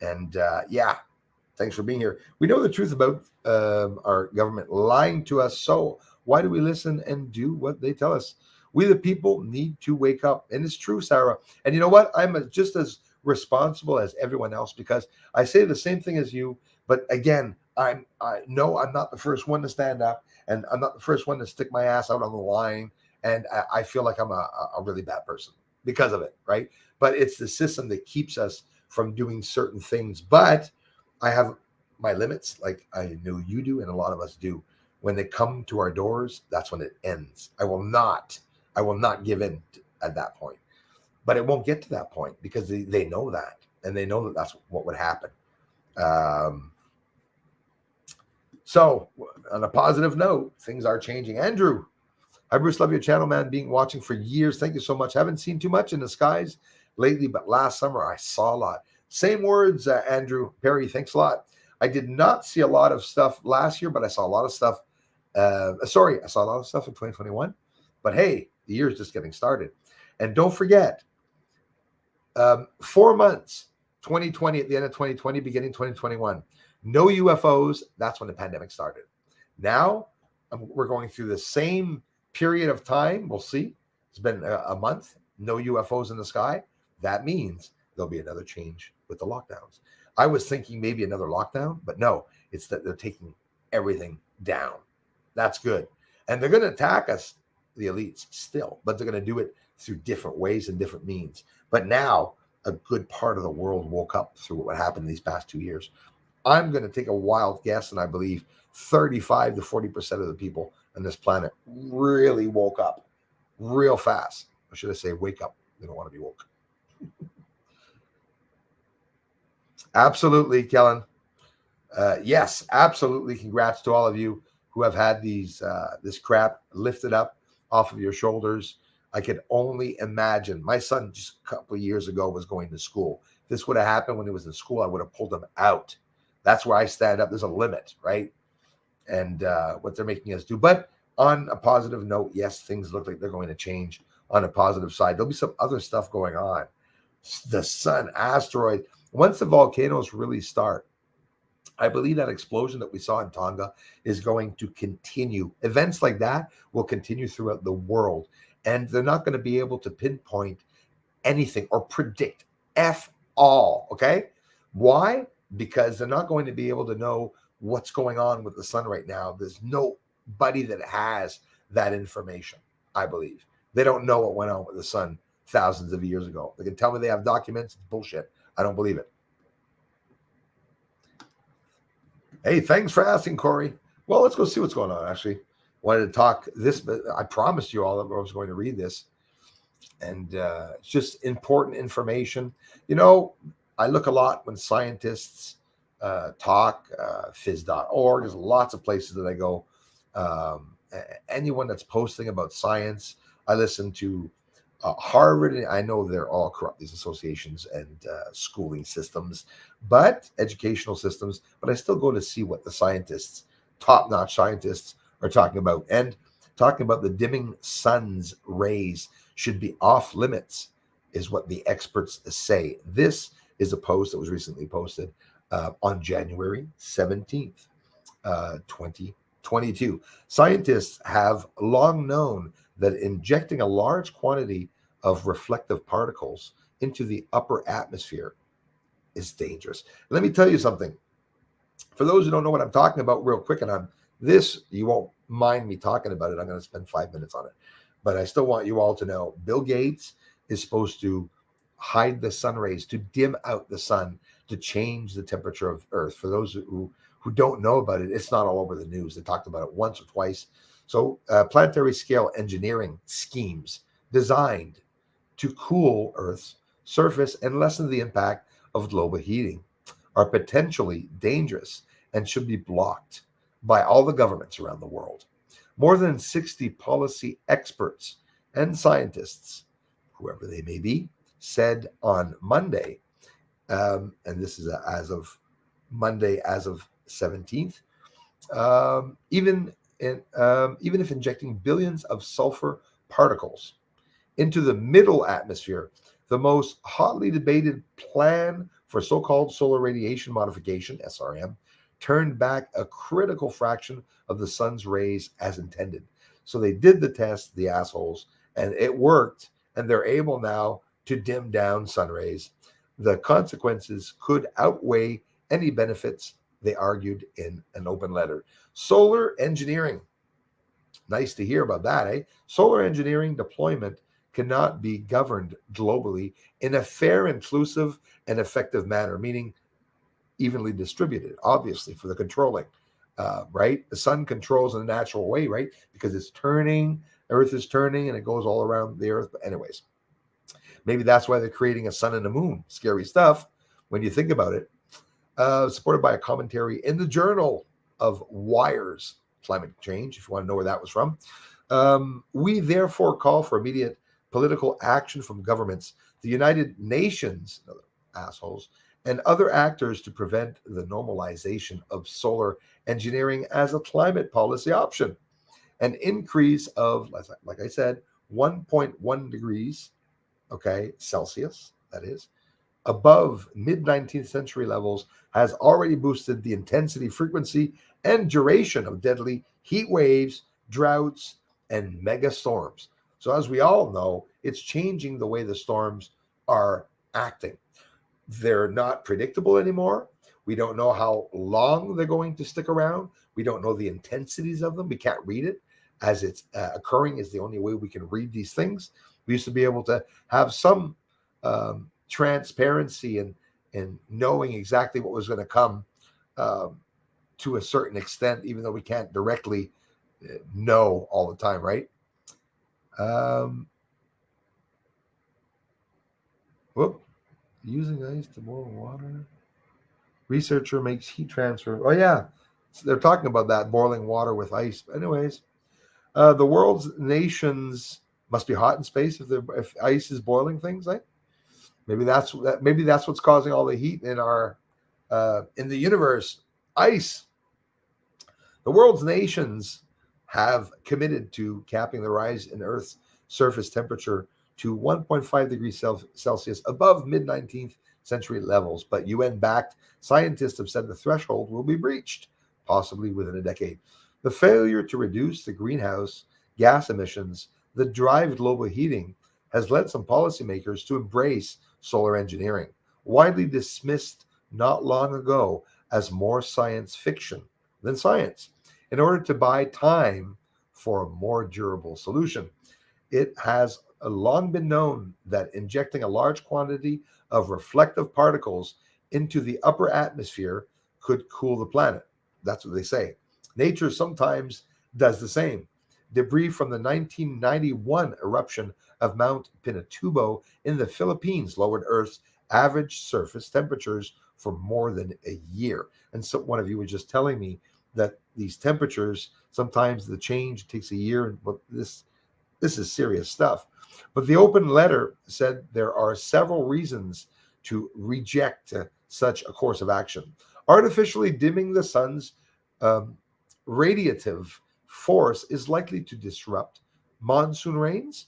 And yeah, thanks for being here. We know the truth about our government lying to us. So why do we listen and do what they tell us? We, the people, need to wake up. And it's true, Sarah. And you know what? I'm just as responsible as everyone else, because I say the same thing as you. But again, I know I'm not the first one to stand up, and I'm not the first one to stick my ass out on the line. And I feel like I'm a really bad person because of it, right? But it's the system that keeps us from doing certain things. But I have my limits, like I know you do, and a lot of us do. When they come to our doors, that's when it ends. I will not give in at that point. But it won't get to that point because they know that, and they know that that's what would happen. So on a positive note, things are changing. Andrew, hi Bruce, love your channel, man. Watching for years. Thank you so much. Haven't seen too much in the skies lately, but last summer I saw a lot. Same words, Andrew Perry. Thanks a lot. I did not see a lot of stuff last year, but I saw a lot of stuff. I saw a lot of stuff in 2021. But hey, the year's just getting started. And don't forget, 4 months, 2020, at the end of 2020, beginning 2021. No UFOs. That's when the pandemic started. Now we're going through the same period of time. We'll see. It's been a month. No UFOs in the sky. That means there'll be another change with the lockdowns. I was thinking maybe another lockdown, but no, it's that they're taking everything down. That's good. And they're going to attack us, the elites, still, but they're going to do it through different ways and different means. But now a good part of the world woke up through what happened in these past 2 years. I'm going to take a wild guess, and I believe 35 to 40% of the people on this planet really woke up real fast. Or should I say wake up? They don't want to be woke. Absolutely, Kellen. Yes, absolutely. Congrats to all of you who have had these this crap lifted up off of your shoulders. I could only imagine. My son just a couple of years ago was going to school. If this would have happened when he was in school, I would have pulled him out. That's where I stand up. There's a limit, right? And what they're making us do. But on a positive note, yes, things look like they're going to change on a positive side. There'll be some other stuff going on. The sun, asteroid. Once the volcanoes really start, I believe that explosion that we saw in Tonga is going to continue. Events like that will continue throughout the world, and they're not going to be able to pinpoint anything or predict F all. Okay. Why? Because they're not going to be able to know what's going on with the sun right now. There's nobody that has that information, I believe. They don't know what went on with the sun thousands of years ago. They can tell me they have documents. It's bullshit. I don't believe it. Hey, thanks for asking, Corey. Well, let's go see what's going on, actually. Wanted to talk this, but I promised you all that I was going to read this. And it's just important information. You know, I look a lot when scientists talk, phys.org. There's lots of places that I go. Anyone that's posting about science, I listen to Harvard. I know they're all corrupt, these associations and schooling systems, but educational systems. But I still go to see what the scientists, top-notch scientists, are talking about. And talking about the dimming sun's rays should be off limits, is what the experts say. This is a post that was recently posted on January 17th, 2022. Scientists have long known that injecting a large quantity of reflective particles into the upper atmosphere is dangerous. Let me tell you something. For those who don't know what I'm talking about, real quick, and you won't mind me talking about it. I'm going to spend 5 minutes on it. But I still want you all to know Bill Gates is supposed to hide the sun rays, to dim out the sun, to change the temperature of Earth. For those who don't know about it, it's not all over the news. They talked about it once or twice. So planetary scale engineering schemes designed to cool Earth's surface and lessen the impact of global heating are potentially dangerous and should be blocked by all the governments around the world. More than 60 policy experts and scientists, whoever they may be, said on Monday, and this is as of Monday, as of 17th, even if injecting billions of sulfur particles into the middle atmosphere, the most hotly debated plan for so-called solar radiation modification, SRM, turned back a critical fraction of the sun's rays as intended. So they did the test, the assholes, and it worked, and they're able now to dim down sun rays. The consequences could outweigh any benefits, they argued in an open letter. Solar engineering. Nice to hear about that, eh? Solar engineering deployment cannot be governed globally in a fair, inclusive, and effective manner, meaning evenly distributed, obviously, for the controlling, right? The sun controls in a natural way, right? Because it's turning, Earth is turning, and it goes all around the Earth. But anyways, maybe that's why they're creating a sun and a moon. Scary stuff when you think about it. Supported by a commentary in the Journal of Wires, Climate Change, if you want to know where that was from. We therefore call for immediate political action from governments, the United Nations, assholes, and other actors to prevent the normalization of solar engineering as a climate policy option. An increase of, like I said, 1.1 degrees, okay, Celsius, that is, above mid-19th century levels has already boosted the intensity, frequency, and duration of deadly heat waves, droughts, and mega storms. So as we all know, it's changing the way the storms are acting. They're not predictable anymore. We don't know how long they're going to stick around. We don't know the intensities of them. We can't read it as it's occurring is the only way we can read these things. We used to be able to have some transparency and knowing exactly what was going to come to a certain extent, even though we can't directly know all the time, right? Using ice to boil water. Researcher makes heat transfer. Oh, yeah. So they're talking about that, boiling water with ice. Anyways, the world's nations must be hot in space if ice is boiling things, right? Maybe that's what's causing all the heat in our in the universe. Ice. The world's nations have committed to capping the rise in Earth's surface temperature to 1.5 degrees Celsius above mid-19th century levels, but UN-backed scientists have said the threshold will be breached, possibly within a decade. The failure to reduce the greenhouse gas emissions that drive global heating has led some policymakers to embrace solar engineering, widely dismissed not long ago as more science fiction than science, in order to buy time for a more durable solution. It has long been known that injecting a large quantity of reflective particles into the upper atmosphere could cool the planet. That's what they say. Nature sometimes does the same. Debris from the 1991 eruption of Mount Pinatubo in the Philippines lowered Earth's average surface temperatures for more than a year. And so one of you was just telling me that these temperatures, sometimes the change takes a year, and this is serious stuff. But the open letter said there are several reasons to reject such a course of action. Artificially dimming the sun's radiative force is likely to disrupt monsoon rains,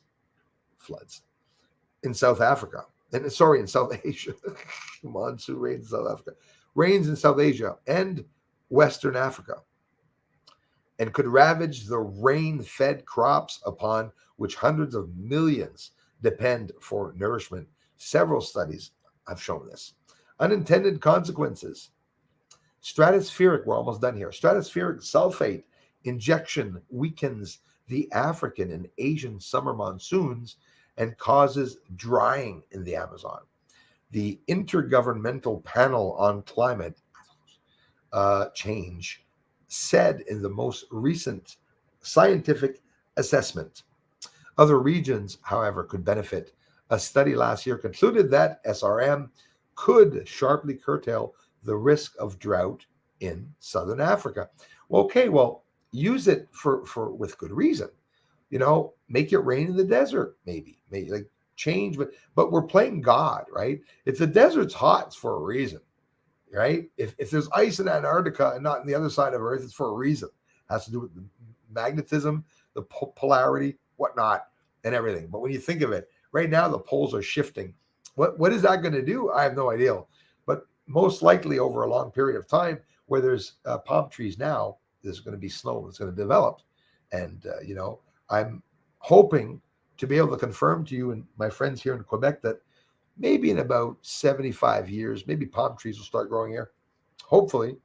floods in South Africa. In South Asia. Monsoon rains in South Africa. Rains in South Asia and Western Africa, and could ravage the rain-fed crops upon which hundreds of millions depend for nourishment. Several studies have shown this. Unintended consequences. We're almost done here. Stratospheric sulfate injection weakens the African and Asian summer monsoons and causes drying in the Amazon. The Intergovernmental Panel on Climate Change said in the most recent scientific assessment. Other regions, however, could benefit. A study last year concluded that SRM could sharply curtail the risk of drought in Southern Africa. Okay, well, use it for with good reason. Make it rain in the desert, maybe like change, but we're playing God, right? If the desert's hot, it's for a reason, right? If there's ice in Antarctica and not on the other side of Earth, it's for a reason. It has to do with the magnetism, the polarity, whatnot, and everything. But when you think of it, right now the poles are shifting. What is that going to do? I have no idea. But most likely over a long period of time, where there's palm trees now, there's going to be snow that's going to develop. And, I'm hoping to be able to confirm to you and my friends here in Quebec that maybe in about 75 years, maybe palm trees will start growing here. Hopefully.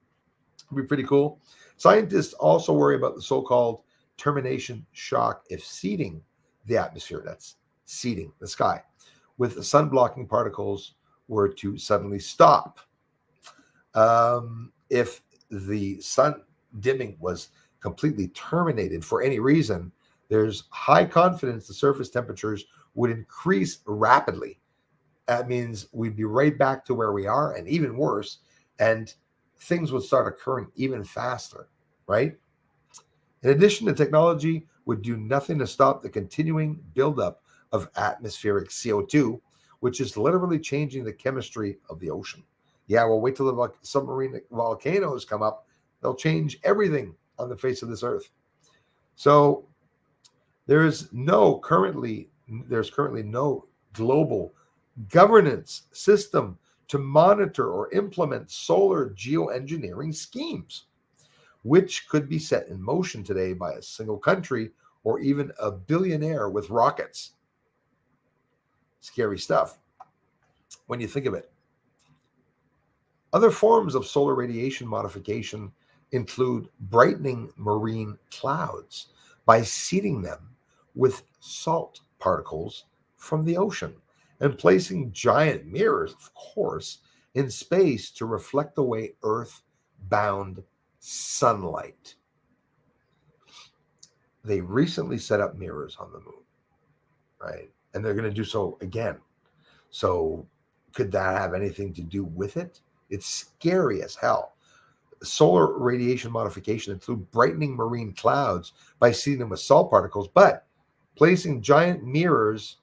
It'll be pretty cool. Scientists also worry about the so-called termination shock if seeding the atmosphere, that's seeding the sky, with the sun-blocking particles were to suddenly stop. If the sun dimming was completely terminated for any reason, there's high confidence the surface temperatures would increase rapidly. That means we'd be right back to where we are, and even worse, and things would start occurring even faster, right? In addition, the technology would do nothing to stop the continuing buildup of atmospheric CO2, which is literally changing the chemistry of the ocean. Yeah, well, wait till the submarine volcanoes come up. They'll change everything on the face of this earth. So there's currently no global governance system to monitor or implement solar geoengineering schemes, which could be set in motion today by a single country or even a billionaire with rockets. Scary stuff when you think of it. Other forms of solar radiation modification include brightening marine clouds by seeding them with salt particles from the ocean and placing giant mirrors, of course, in space to reflect away Earth-bound sunlight. They recently set up mirrors on the moon, right? And they're going to do so again. So could that have anything to do with it? It's scary as hell. Solar radiation modification include brightening marine clouds by seeding them with salt particles, but placing giant mirrors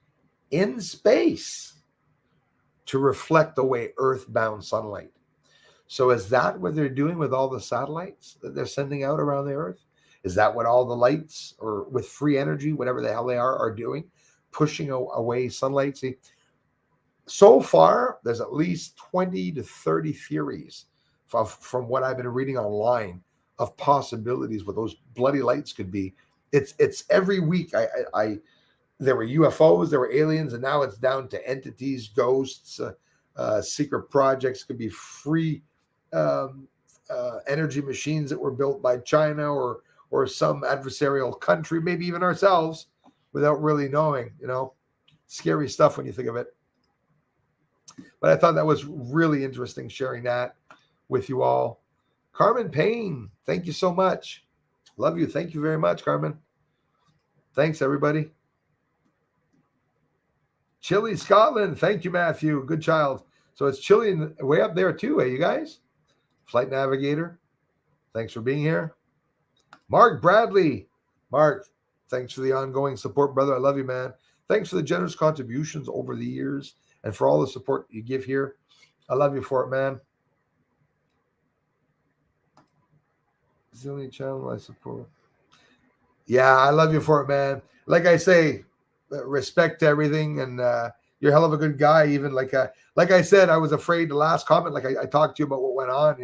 in space to reflect away Earth-bound sunlight. So is that what they're doing with all the satellites that they're sending out around the Earth? Is that what all the lights, or with free energy, whatever the hell they are doing? Pushing away sunlight? See, So far, there's at least 20 to 30 theories from what I've been reading online of possibilities what those bloody lights could be. It's every week. There were UFOs, there were aliens, and now it's down to entities, ghosts, secret projects. Could be free energy machines that were built by China or some adversarial country, maybe even ourselves, without really knowing. Scary stuff when you think of it. But I thought that was really interesting sharing that with you all. Carmen Payne, thank you so much. Love you. Thank you very much, Carmen. Thanks, everybody. Chile, Scotland. Thank you, Matthew. Good child. So it's chilly way up there too, you guys? Flight Navigator, thanks for being here. Mark Bradley. Mark, thanks for the ongoing support, brother. I love you, man. Thanks for the generous contributions over the years and for all the support you give here. I love you for it, man. It's the only channel I support. Yeah, I love you for it, man. Like I say, respect to everything, and you're a hell of a good guy. Even like I said, I was afraid the last comment, like I talked to you about what went on,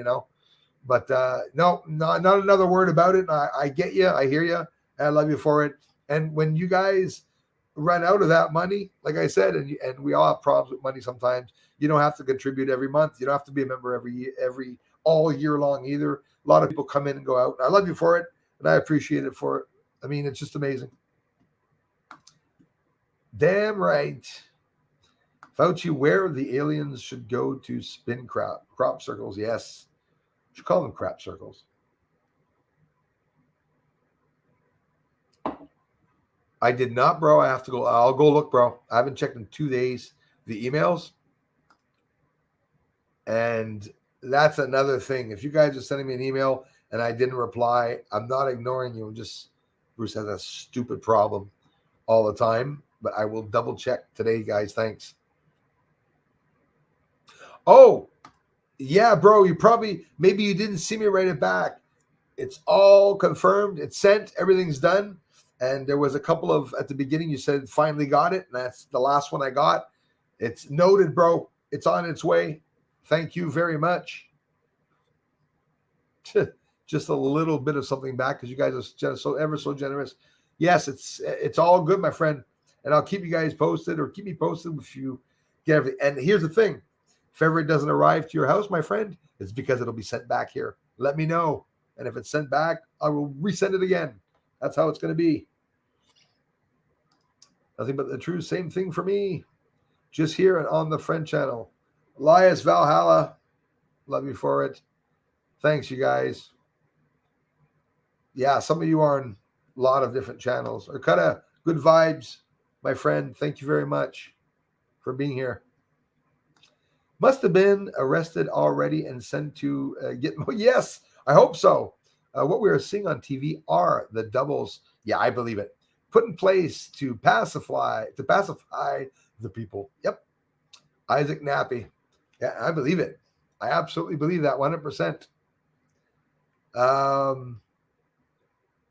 but no, not another word about it. I get you. I hear you. And I love you for it. And when you guys run out of that money, like I said, and we all have problems with money sometimes, you don't have to contribute every month. You don't have to be a member every all year long either. A lot of people come in and go out. I love you for it, and I appreciate it for it. I mean, it's just amazing. Damn right. Fauci, where the aliens should go to spin crop circles. Yes. You should call them crap circles. I did not, bro. I have to go. I'll go look, bro. I haven't checked in 2 days the emails. And that's another thing. If you guys are sending me an email and I didn't reply, I'm not ignoring you. Bruce has a stupid problem all the time. But I will double check today, guys. Thanks. Oh, yeah, bro. Maybe you didn't see me write it back. It's all confirmed. It's sent. Everything's done. And there was a couple of, at the beginning, you said finally got it. And that's the last one I got. It's noted, bro. It's on its way. Thank you very much. Just a little bit of something back because you guys are so generous. Yes, it's all good, my friend. And I'll keep you guys posted, or keep me posted if you get everything. And here's the thing. If ever it doesn't arrive to your house, my friend, it's because it'll be sent back here. Let me know. And if it's sent back, I will resend it again. That's how it's going to be. Nothing but the truth. Same thing for me. Just here and on the friend channel. Elias Valhalla. Love you for it. Thanks, you guys. Yeah, some of you are on a lot of different channels. Or kind of good vibes. My friend, thank you very much for being here. Must have been arrested already and sent to get. Yes, I hope so. What we are seeing on TV are the doubles. Yeah, I believe it. Put in place to pacify the people. Yep. Isaac Nappy. Yeah, I believe it. I absolutely believe that 100%.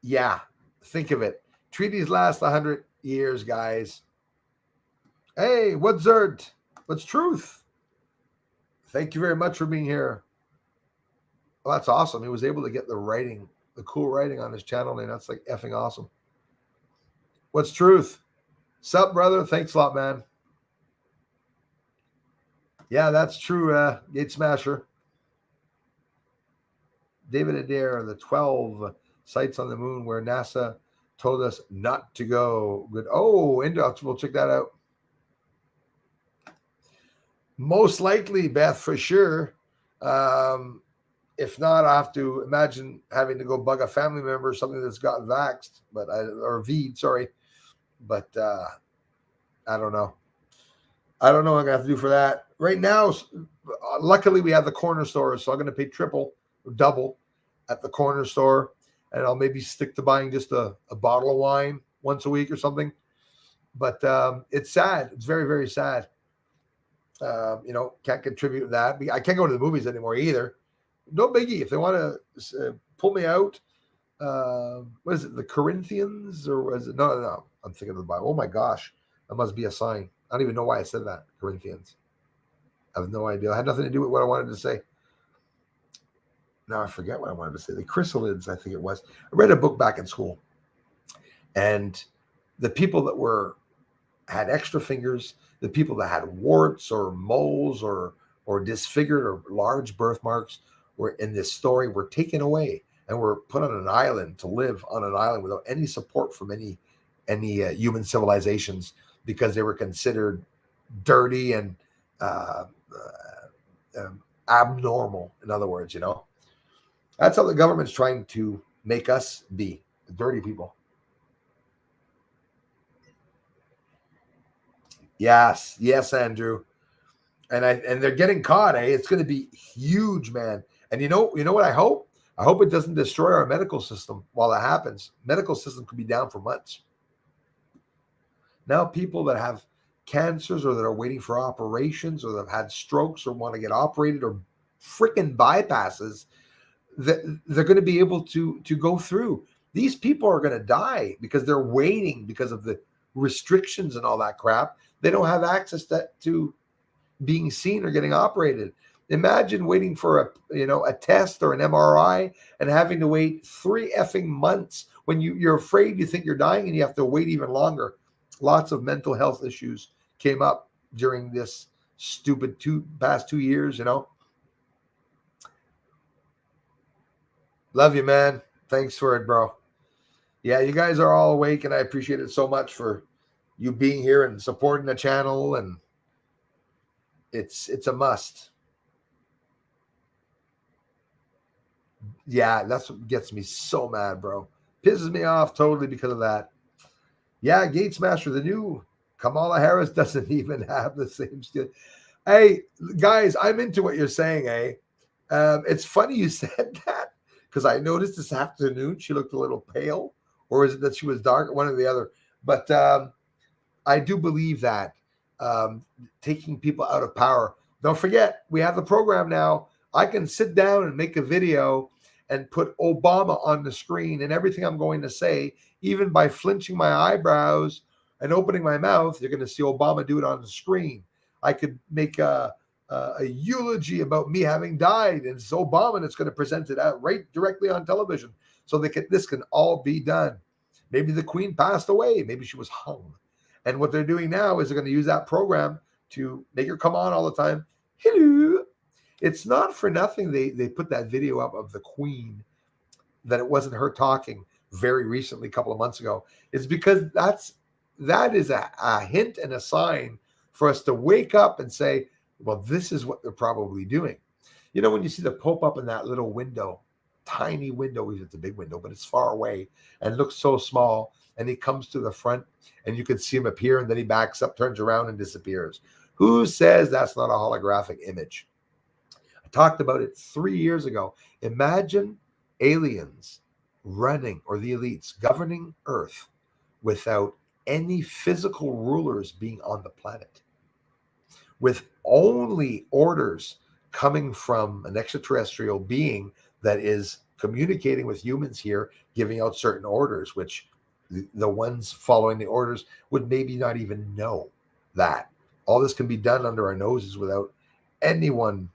Yeah, think of it. Treaties last 100 years, guys. Hey, what's Zerd? What's truth? Thank you very much for being here. Well, that's awesome. He was able to get the cool writing on his channel name. That's like effing awesome. What's truth? Sup, brother? Thanks a lot, man. Yeah, that's true, Gate Smasher. David Adair, the 12 sites on the moon where NASA told us not to go. Good. Oh, we'll check that out. Most likely, Beth, for sure. If not, I have to imagine having to go bug a family member or something that's got vaxxed, or V'd, sorry. But I don't know. I don't know what I'm going to have to do for that. Right now, luckily, we have the corner store, so I'm going to pay triple or double at the corner store. And I'll maybe stick to buying just a bottle of wine once a week or something. But it's sad. It's very, very sad. Can't contribute to that. I can't go to the movies anymore either. No biggie. If they want to pull me out, what is it? The Corinthians, or was it? No. I'm thinking of the Bible. Oh my gosh, that must be a sign. I don't even know why I said that, Corinthians. I have no idea. It had nothing to do with what I wanted to say. Now I forget what I wanted to say. The chrysalids, I think it was. I read a book back in school, and the people that had extra fingers, the people that had warts or moles or disfigured or large birthmarks were in this story were taken away and were put on an island to live on an island without any support from any human civilizations, because they were considered dirty and abnormal. In other words, that's how the government's trying to make us be dirty people. Yes, Andrew. And they're getting caught, eh? It's going to be huge, man. And you know what I hope? I hope it doesn't destroy our medical system while it happens. Medical system could be down for months. Now people that have cancers or that are waiting for operations or that have had strokes or want to get operated or freaking bypasses, they're going to be able to go through. These people are going to die because they're waiting because of the restrictions and all that crap. They don't have access to being seen or getting operated. Imagine waiting for a test or an MRI and having to wait 3 effing months when you're afraid, you think you're dying, and you have to wait even longer. Lots of mental health issues came up during this stupid past 2 years, Love you, man. Thanks for it, bro. Yeah, you guys are all awake, and I appreciate it so much for you being here and supporting the channel, and it's a must. Yeah, that's what gets me so mad, bro. Pisses me off totally because of that. Yeah, Gates Master, the new Kamala Harris doesn't even have the same skill. Hey, guys, I'm into what you're saying, eh? It's funny you said that, because I noticed this afternoon she looked a little pale, or is it that she was dark? One or the other. But I do believe that taking people out of power. Don't forget, we have the program now. I can sit down and make a video and put Obama on the screen, and everything I'm going to say, even by flinching my eyebrows and opening my mouth, you're going to see Obama do it on the screen. I could make a eulogy about me having died, and it's Obama, and it's going to present it out right directly on television. So this can all be done. Maybe the Queen passed away. Maybe she was hung. And what they're doing now is they're going to use that program to make her come on all the time. Hello. It's not for nothing they put that video up of the Queen, that it wasn't her talking very recently, a couple of months ago. It's because that is a hint and a sign for us to wake up and say, well, this is what they're probably doing. When you see the Pope up in that little window, tiny window, it's a big window, but it's far away and looks so small, and he comes to the front and you can see him appear, and then he backs up, turns around, and disappears. Who says that's not a holographic image? I talked about it 3 years ago. Imagine aliens running, or the elites governing Earth, without any physical rulers being on the planet, with only orders coming from an extraterrestrial being that is communicating with humans here, giving out certain orders, which the ones following the orders would maybe not even know that. All this can be done under our noses without anyone,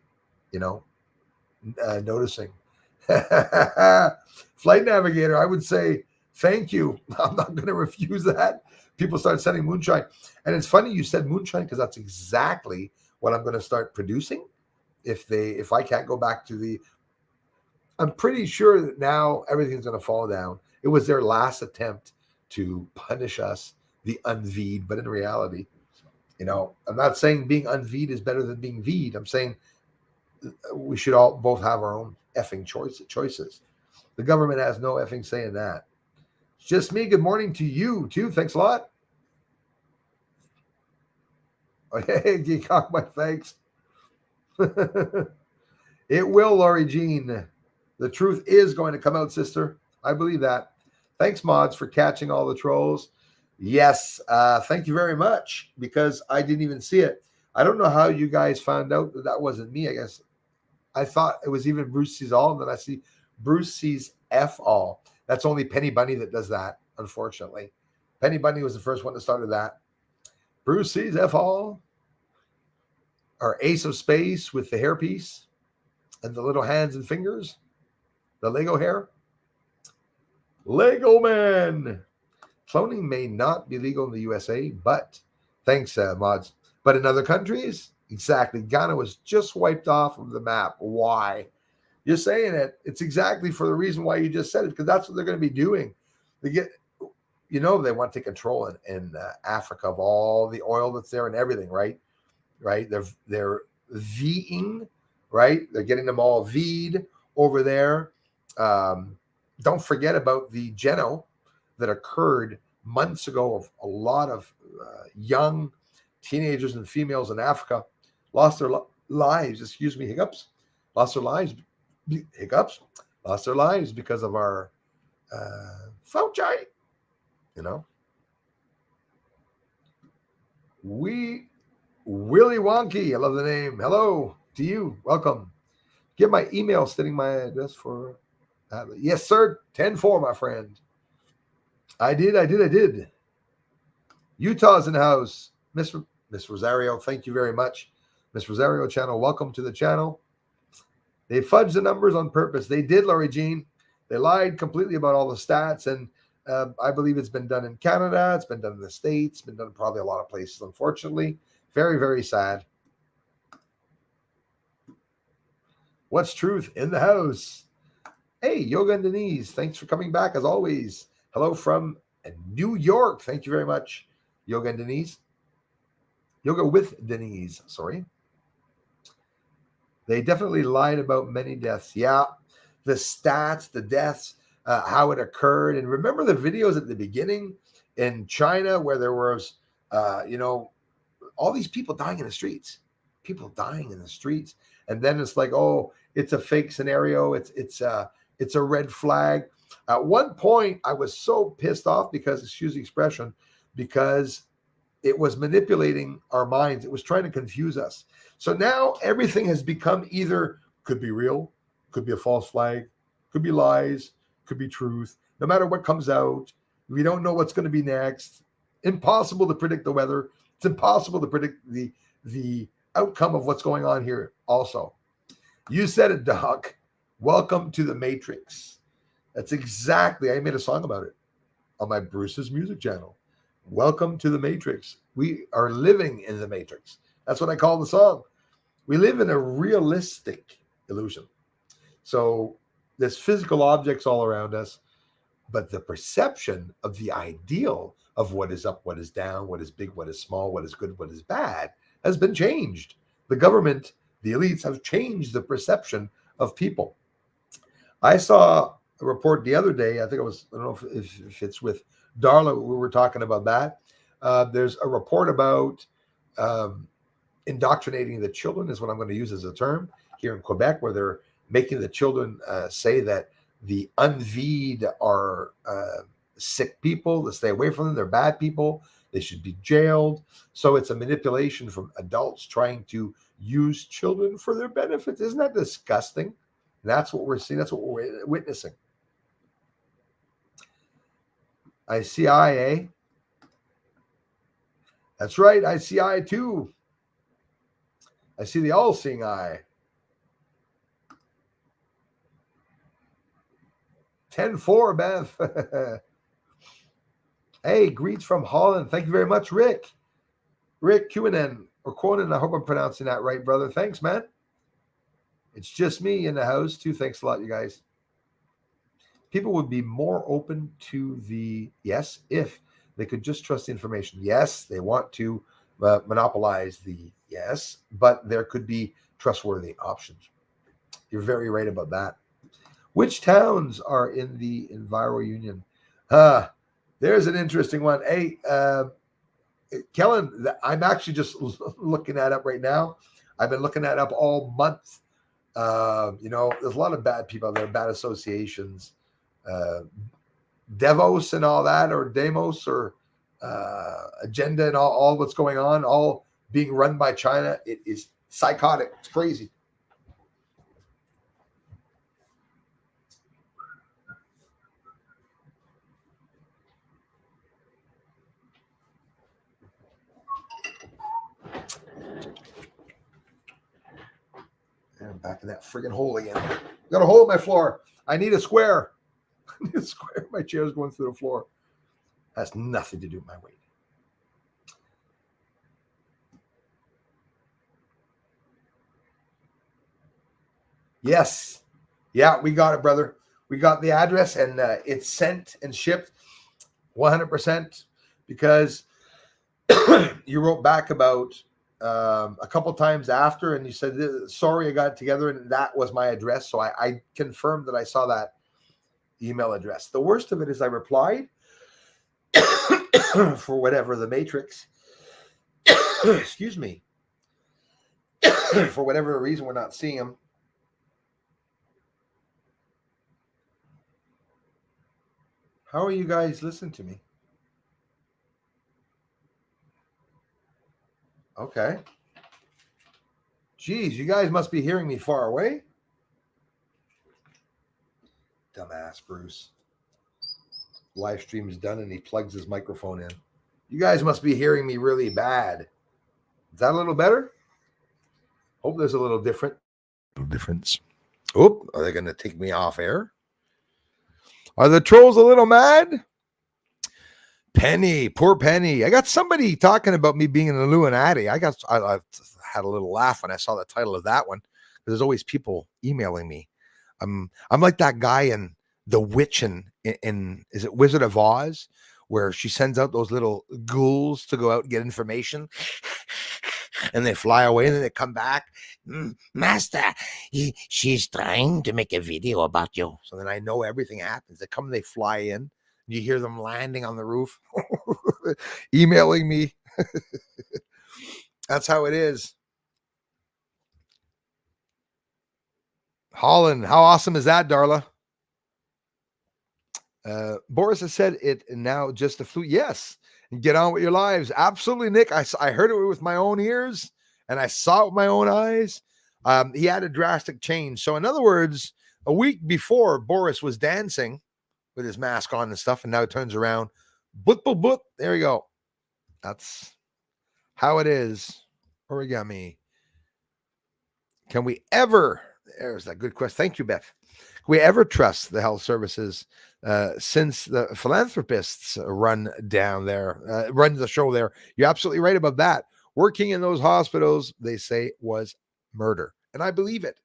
noticing. Flight Navigator, I would say thank you. I'm not going to refuse that. People start sending moonshine. And it's funny you said moonshine, because that's exactly what I'm going to start producing. If I can't go back to I'm pretty sure that now everything's going to fall down. It was their last attempt to punish us, the unV'd, but in reality, I'm not saying being unV'd is better than being V'd. I'm saying we should all both have our own effing choices. The government has no effing say in that. It's just me. Good morning to you too. Thanks a lot. Hey, Geekcock, my thanks. It will, Laurie Jean. The truth is going to come out, sister. I believe that. Thanks, mods, for catching all the trolls. Yes, thank you very much, because I didn't even see it. I don't know how you guys found out that wasn't me. I guess I thought it was even Bruce Sees All, and then I see Bruce Sees F All. That's only Penny Bunny that does that, unfortunately. Penny Bunny was the first one that started that. Bruce sees F all. Our ace of space with the hairpiece and the little hands and fingers. The Lego hair. Lego man. Cloning may not be legal in the USA, but thanks, mods. But in other countries, exactly. Ghana was just wiped off of the map. Why? You're saying it. It's exactly for the reason why you just said it, because that's what they're going to be doing. They get, they want to take control in Africa of all the oil that's there and everything, right? Right? They're V'ing, right? They're getting them all V'd over there. Don't forget about the Geno that occurred months ago of a lot of young teenagers and females in Africa lost their lives, hiccups, lost their lives because of our Fauci, Willy Wonky, I love the name. Hello to you. Welcome. Get my email stating my address for yes, sir. 10-4, my friend. I did. Utah's in the house. Miss Rosario, thank you very much. Miss Rosario channel, welcome to the channel. They fudged the numbers on purpose. They did, Laurie Jean. They lied completely about all the stats, and I believe it's been done in Canada. It's been done in the States. It's been done in probably a lot of places, unfortunately. Very, very sad. What's truth in the house? Hey, Yoga and Denise, thanks for coming back as always. Hello from New York. Thank you very much, Yoga and Denise. Yoga with Denise, sorry. They definitely lied about many deaths. Yeah, the stats, the deaths, how it occurred. And remember the videos at the beginning in China where there was, all these people dying in the streets. And then it's like, oh, it's a fake scenario. It's a red flag. At one point, I was so pissed off because, excuse the expression, because it was manipulating our minds. It was trying to confuse us. So now everything has become either could be real, could be a false flag, could be lies, could be truth. No matter what comes out, we don't know what's going to be next. Impossible to predict the weather. It's impossible to predict the outcome of what's going on here also. You said it, Doc. Welcome to the Matrix. That's exactly, I made a song about it on my Bruce's music channel. Welcome to the Matrix. We are living in the Matrix. That's what I call the song. We live in a realistic illusion. So there's physical objects all around us, but the perception of the ideal of what is up, what is down, what is big, what is small, what is good, what is bad has been changed. The government, the elites have changed the perception of people. I saw a report the other day. I don't know if it's with Darla, we were talking about that. There's a report about indoctrinating the children is what I'm going to use as a term here in Quebec, where they're making the children say that the unveed are sick people, to stay away from them. They're bad people. They should be jailed. So it's a manipulation from adults trying to use children for their benefits. Isn't that disgusting? That's what we're seeing. That's what we're witnessing. I see eye, eh? That's right. I see eye too. I see the all-seeing eye. 10-4, Bev. Hey, greets from Holland. Thank you very much, Rick. Rick Kuinen or Quonen. I hope I'm pronouncing that right, brother. Thanks, man. It's just me in the house, too. Thanks a lot, you guys. People would be more open to yes, if they could just trust the information. Yes, they want to monopolize yes, but there could be trustworthy options. You're very right about that. Which towns are in the Enviro Union? There's an interesting one. Hey, Kellen, I'm actually just looking that up right now. I've been looking that up all month. There's a lot of bad people out there, bad associations. Devos and all that, or Demos, or Agenda, and all what's going on, all being run by China. It is psychotic. It's crazy. back in that friggin' hole again. Got a hole in my floor. I need a square. I need a square. My chair's going through the floor. Has nothing to do with my weight. Yes. Yeah, we got it, brother. We got the address, and it's sent and shipped 100% because you wrote back about a couple times after, and you said, sorry, I got it together, and that was my address. So I confirmed that I saw that email address. The worst of it is I replied for whatever the matrix, excuse me, for whatever reason we're not seeing them. How are you guys listening to me? Okay. Geez, you guys must be hearing me far away. Dumbass Bruce. Live stream is done and he plugs his microphone in. You guys must be hearing me really bad. Is that a little better? Hope there's a little difference. Oh, are they going to take me off air? Are the trolls a little mad? Penny, poor Penny. I got somebody talking about me being an Illuminati. I had a little laugh when I saw the title of that one. There's always people emailing me. I'm like that guy in The Witch in is it Wizard of Oz, where she sends out those little ghouls to go out and get information, and they fly away, and then they come back. Master, she's trying to make a video about you. So then I know everything happens. They come, they fly in. You hear them landing on the roof, emailing me. That's how it is. Holland, how awesome is that, Darla? Boris has said it now just a fluke. Yes, and get on with your lives. Absolutely, Nick. I heard it with my own ears and I saw it with my own eyes. He had a drastic change. So in other words, a week before Boris was dancing with his mask on and stuff, and now it turns around. But there you go. That's how it is. Origami. Can we ever, there's that good question. Thank you, Beth. Can we ever trust the health services since the philanthropists run down there, run the show there? You're absolutely right about that. Working in those hospitals, they say, was murder. And I believe it.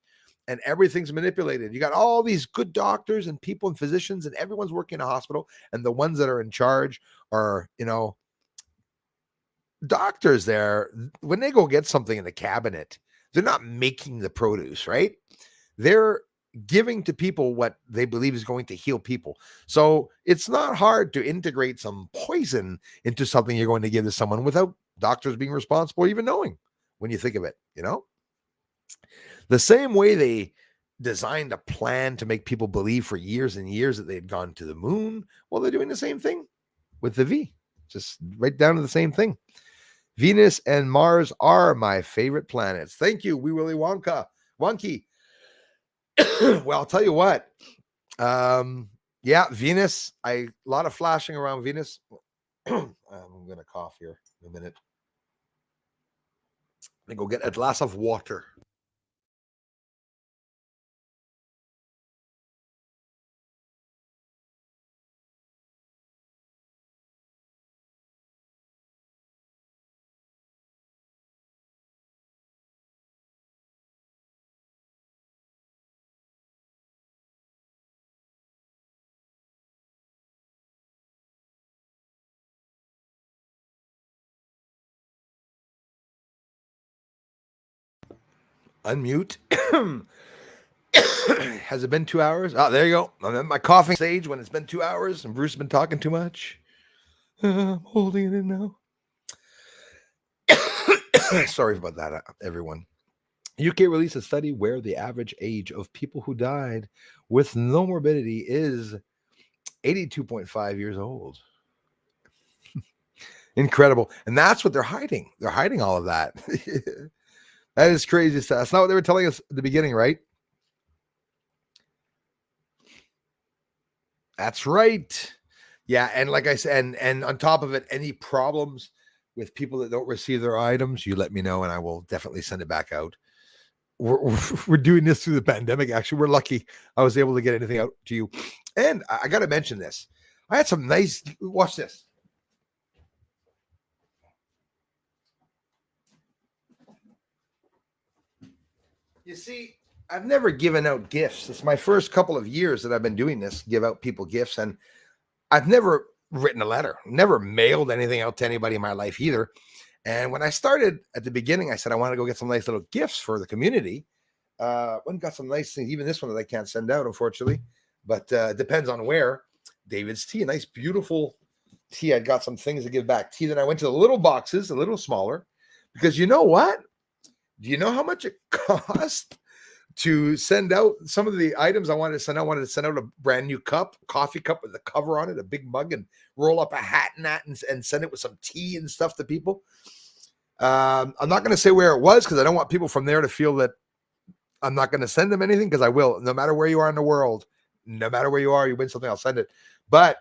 And everything's manipulated. You got all these good doctors and people and physicians, and everyone's working in a hospital. And the ones that are in charge are, doctors there. When they go get something in the cabinet, they're not making the produce, right? They're giving to people what they believe is going to heal people. So it's not hard to integrate some poison into something you're going to give to someone without doctors being responsible, even knowing, when you think of it, The same way they designed a plan to make people believe for years and years that they had gone to the moon. Well, they're doing the same thing with the V, just right down to the same thing. Venus and Mars are my favorite planets. Thank you, Wee Willy Wonky. Well, I'll tell you what. Yeah, Venus. A lot of flashing around Venus. I'm gonna cough here in a minute. I'm gonna go get a glass of water. Unmute. Has it been 2 hours? Oh, there you go. I'm at my coughing stage when it's been 2 hours and Bruce has been talking too much. I'm holding it in now. Sorry about that, everyone. UK released a study where the average age of people who died with no morbidity is 82.5 years old. Incredible. And that's what they're hiding. They're hiding all of that. That is crazy stuff. That's not what they were telling us at the beginning, right? That's right. Yeah. And like I said, and on top of it, any problems with people that don't receive their items, you let me know and I will definitely send it back out. we're doing this through the pandemic. Actually, we're lucky I was able to get anything out to you. And I got to mention this. I had some nice, watch this. You see, I've never given out gifts. It's my first couple of years that I've been doing this, give out people gifts. And I've never written a letter, never mailed anything out to anybody in my life either. And when I started at the beginning, I said, I want to go get some nice little gifts for the community. One got some nice things, even this one that I can't send out, unfortunately, but it depends on where. David's tea, a nice, beautiful tea. I got some things to give back. Tea. Then I went to the little boxes, a little smaller, because you know what? Do you know how much it cost to send out some of the items I wanted to send out? I wanted to send out a brand new cup, coffee cup with a cover on it, a big mug, and roll up a hat in that and send it with some tea and stuff to people. I'm not going to say where it was because I don't want people from there to feel that I'm not going to send them anything, because I will. No matter where you are in the world, no matter where you are, you win something, I'll send it. But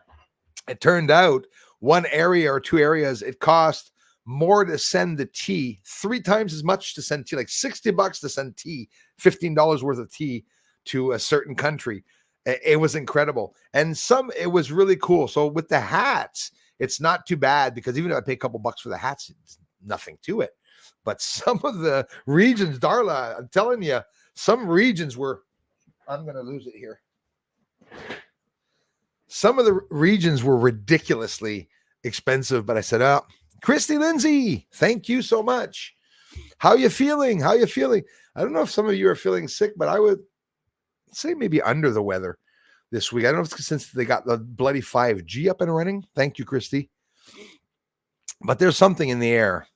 it turned out one area or two areas, it cost more to send the tea, 3 times as much to send tea, like $60 to send tea, $15 worth of tea to a certain country. It was incredible. And it was really cool. So with the hats, it's not too bad, because even if I pay a couple bucks for the hats, it's nothing to it. But some of the regions, Darla, I'm telling you, some regions were, I'm going to lose it here. Some of the regions were ridiculously expensive, but I said, oh, Christy Lindsay, thank you so much. How you feeling? How you feeling? I don't know if some of you are feeling sick, but I would say maybe under the weather this week. I don't know if it's since they got the bloody 5G up and running. Thank you, Christy. But there's something in the air.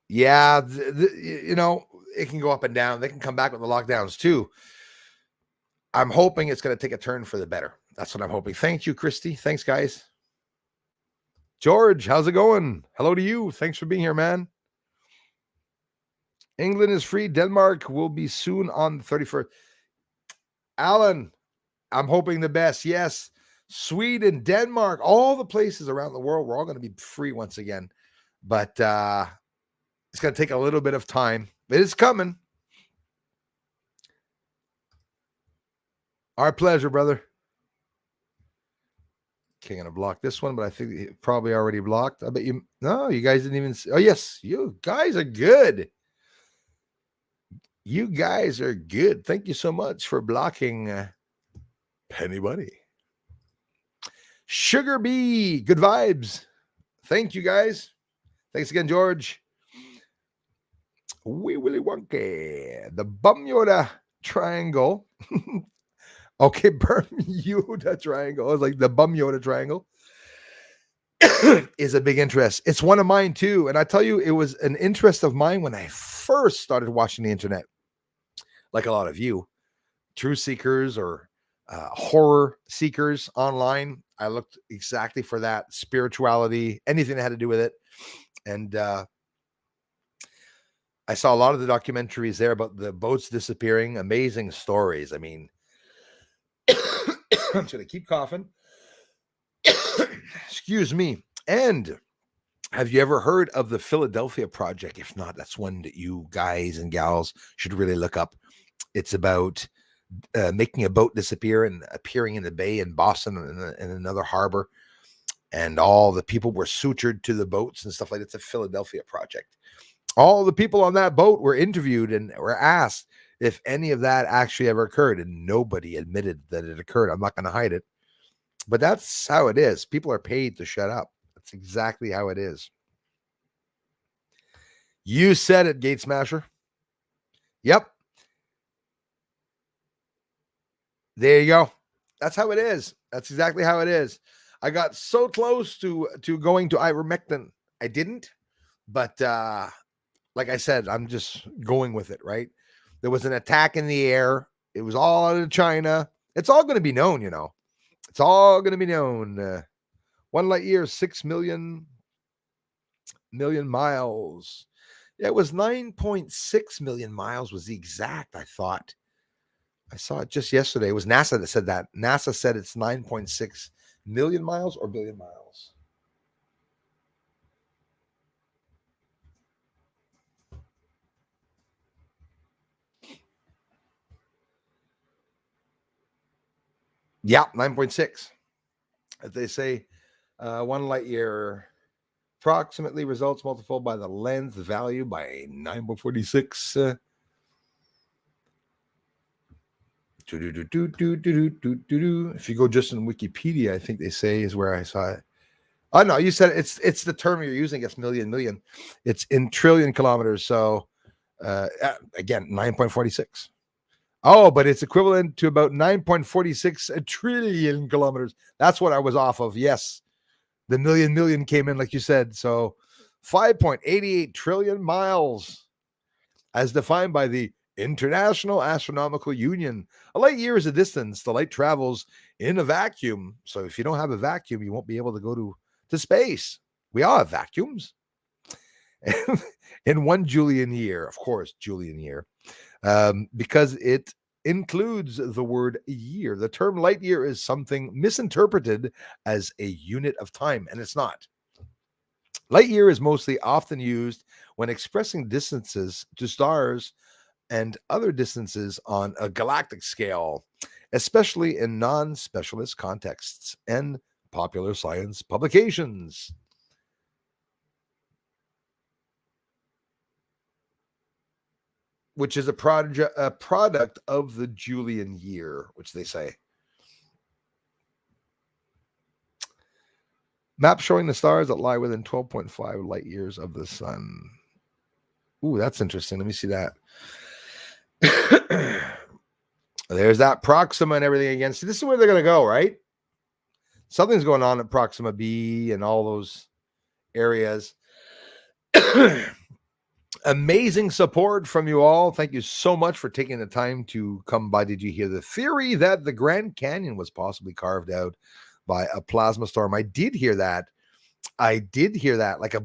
Yeah, you know, it can go up and down. They can come back with the lockdowns too. I'm hoping it's going to take a turn for the better. That's what I'm hoping. Thank you, Christy. Thanks, guys. George, how's it going? Hello to you. Thanks for being here, man. England is free. Denmark will be soon on the 31st. Alan, I'm hoping the best. Yes. Sweden, Denmark, all the places around the world, we're all going to be free once again. But it's going to take a little bit of time. But it's coming. Our pleasure, brother. Okay, I'm going to block this one, but I think it probably already blocked. I bet you, no, you guys didn't even see. Oh, yes, you guys are good. You guys are good. Thank you so much for blocking Penny Bunny. Sugar Bee, good vibes. Thank you, guys. Thanks again, George. Wee Willy Wonka, the Bermuda Triangle. Okay, Bermuda Triangle. It's like the Bermuda Triangle is a big interest. It's one of mine too. And I tell you, it was an interest of mine when I first started watching the internet. Like a lot of you, truth seekers or horror seekers online, I looked exactly for that. Spirituality, anything that had to do with it. And I saw a lot of the documentaries there about the boats disappearing. Amazing stories. I mean, I'm just going to keep coughing. Excuse me. And have you ever heard of the Philadelphia Project? If not, that's one that you guys and gals should really look up. It's about making a boat disappear and appearing in the bay in Boston and another harbor. And all the people were sutured to the boats and stuff like that. It's a Philadelphia Project. All the people on that boat were interviewed and were asked if any of that actually ever occurred. And nobody admitted that it occurred. I'm not going to hide it. But that's how it is. People are paid to shut up. That's exactly how it is. You said it, Gate Smasher. Yep. There you go. That's how it is. That's exactly how it is. I got so close to going to ivermectin. I didn't. But like I said, I'm just going with it, right? There was an attack in the air. It was all out of China. It's all going to be known, you know. It's all going to be known. 1 light year, 6 million miles. Yeah, it was 9.6 million miles was the exact, I thought. I saw it just yesterday. It was NASA that said that. NASA said it's 9.6 million miles or billion miles. Yeah, 9.6. As they say, 1 light year approximately results multiplied by the length value by 9.46. If you go just in Wikipedia, I think they say is where I saw it. Oh no, you said it's the term you're using. It's million. It's in trillion kilometers. So again, 9.46. Oh, but it's equivalent to about 9.46 trillion kilometers. That's what I was off of. Yes, the million came in like you said. So 5.88 trillion miles, as defined by the International Astronomical Union. A light year is a distance the light travels in a vacuum. So if you don't have a vacuum, you won't be able to go to space. We all have vacuums. In 1 Julian year, of course, Julian year, because it includes the word year. The term light year is something misinterpreted as a unit of time, and it's not. Light year is mostly often used when expressing distances to stars and other distances on a galactic scale, especially in non-specialist contexts and popular science publications. Which is a product of the Julian year, which they say. Map showing the stars that lie within 12.5 light years of the sun. Ooh, that's interesting. Let me see that. There's that Proxima and everything again. See, this is where they're going to go, right? Something's going on at Proxima B and all those areas. Amazing support from you all. Thank you so much for taking the time to come by. Did you hear the theory that the Grand Canyon was possibly carved out by a plasma storm? I did hear that. Like a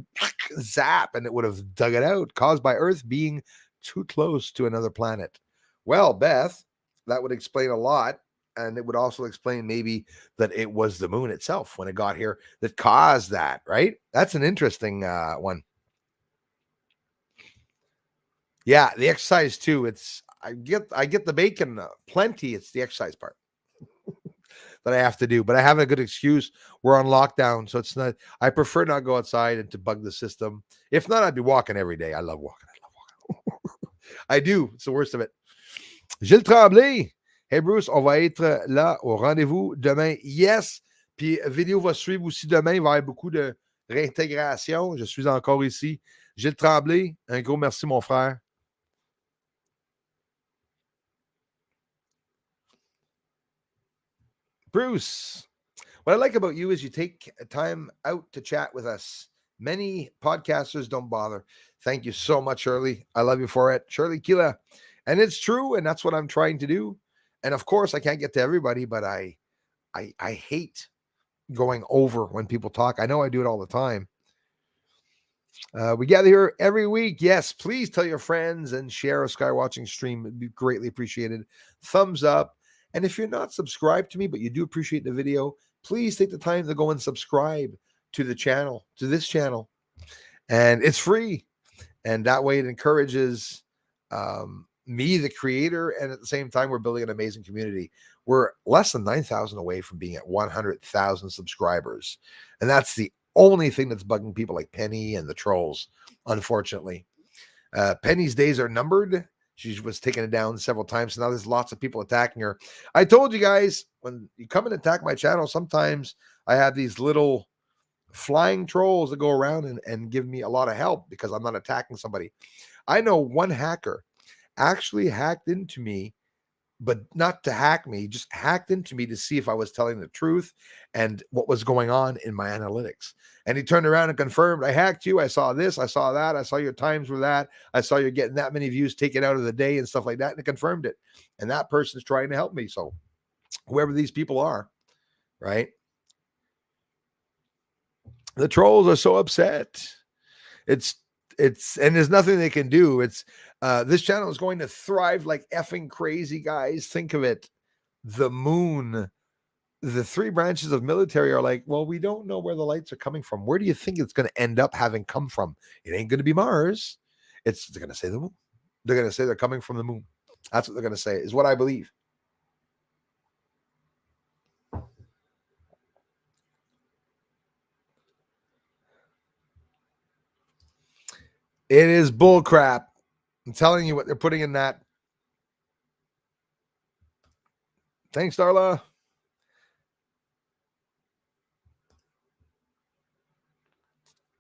zap, and it would have dug it out, caused by Earth being too close to another planet. Well, Beth, that would explain a lot. And it would also explain maybe that it was the moon itself when it got here that caused that, right? That's an interesting one. Yeah, the exercise too. I get the bacon plenty. It's the exercise part that I have to do, but I have a good excuse. We're on lockdown, so it's not. I prefer not go outside and to bug the system. If not, I'd be walking every day. I love walking. I do. It's the worst of it. Gilles Tremblay. Hey Bruce, on va être là au rendez-vous demain. Yes. Puis vidéo va suivre aussi demain. Il va y avoir beaucoup de réintégration. Je suis encore ici. Gilles Tremblay, un gros merci, mon frère. Bruce, what I like about you is you take time out to chat with us. Many podcasters don't bother. Thank you so much, Shirley. I love you for it. Shirley Kila. And it's true, and that's what I'm trying to do. And of course, I can't get to everybody, but I hate going over when people talk. I know I do it all the time. We gather here every week. Yes, please tell your friends and share a Skywatching stream. It'd be greatly appreciated. Thumbs up. And if you're not subscribed to me, but you do appreciate the video, please take the time to go and subscribe to the channel, to this channel. And it's free. And that way it encourages me, the creator, and at the same time, we're building an amazing community. We're less than 9,000 away from being at 100,000 subscribers. And that's the only thing that's bugging people like Penny and the trolls, unfortunately. Penny's days are numbered. She was taking it down several times. So now there's lots of people attacking her. I told you guys, when you come and attack my channel, sometimes I have these little flying trolls that go around and give me a lot of help because I'm not attacking somebody. I know one hacker actually hacked into me, but not to hack me, just hacked into me to see if I was telling the truth and what was going on in my analytics. And he turned around and confirmed, I hacked you. I saw this. I saw that. I saw your times were that. I saw you're getting that many views taken out of the day and stuff like that. And it confirmed it. And that person's trying to help me. So whoever these people are, right? The trolls are so upset. It's and there's nothing they can do. It's this channel is going to thrive like effing crazy, guys. Think of it. The moon, the three branches of military are like, well, we don't know where the lights are coming from. Where do you think it's going to end up having come from? It ain't going to be Mars. They're going to say the moon. They're going to say they're coming from the moon. That's what they're going to say, is what I believe. It is bull crap. I'm telling you what they're putting in that. Thanks, Darla.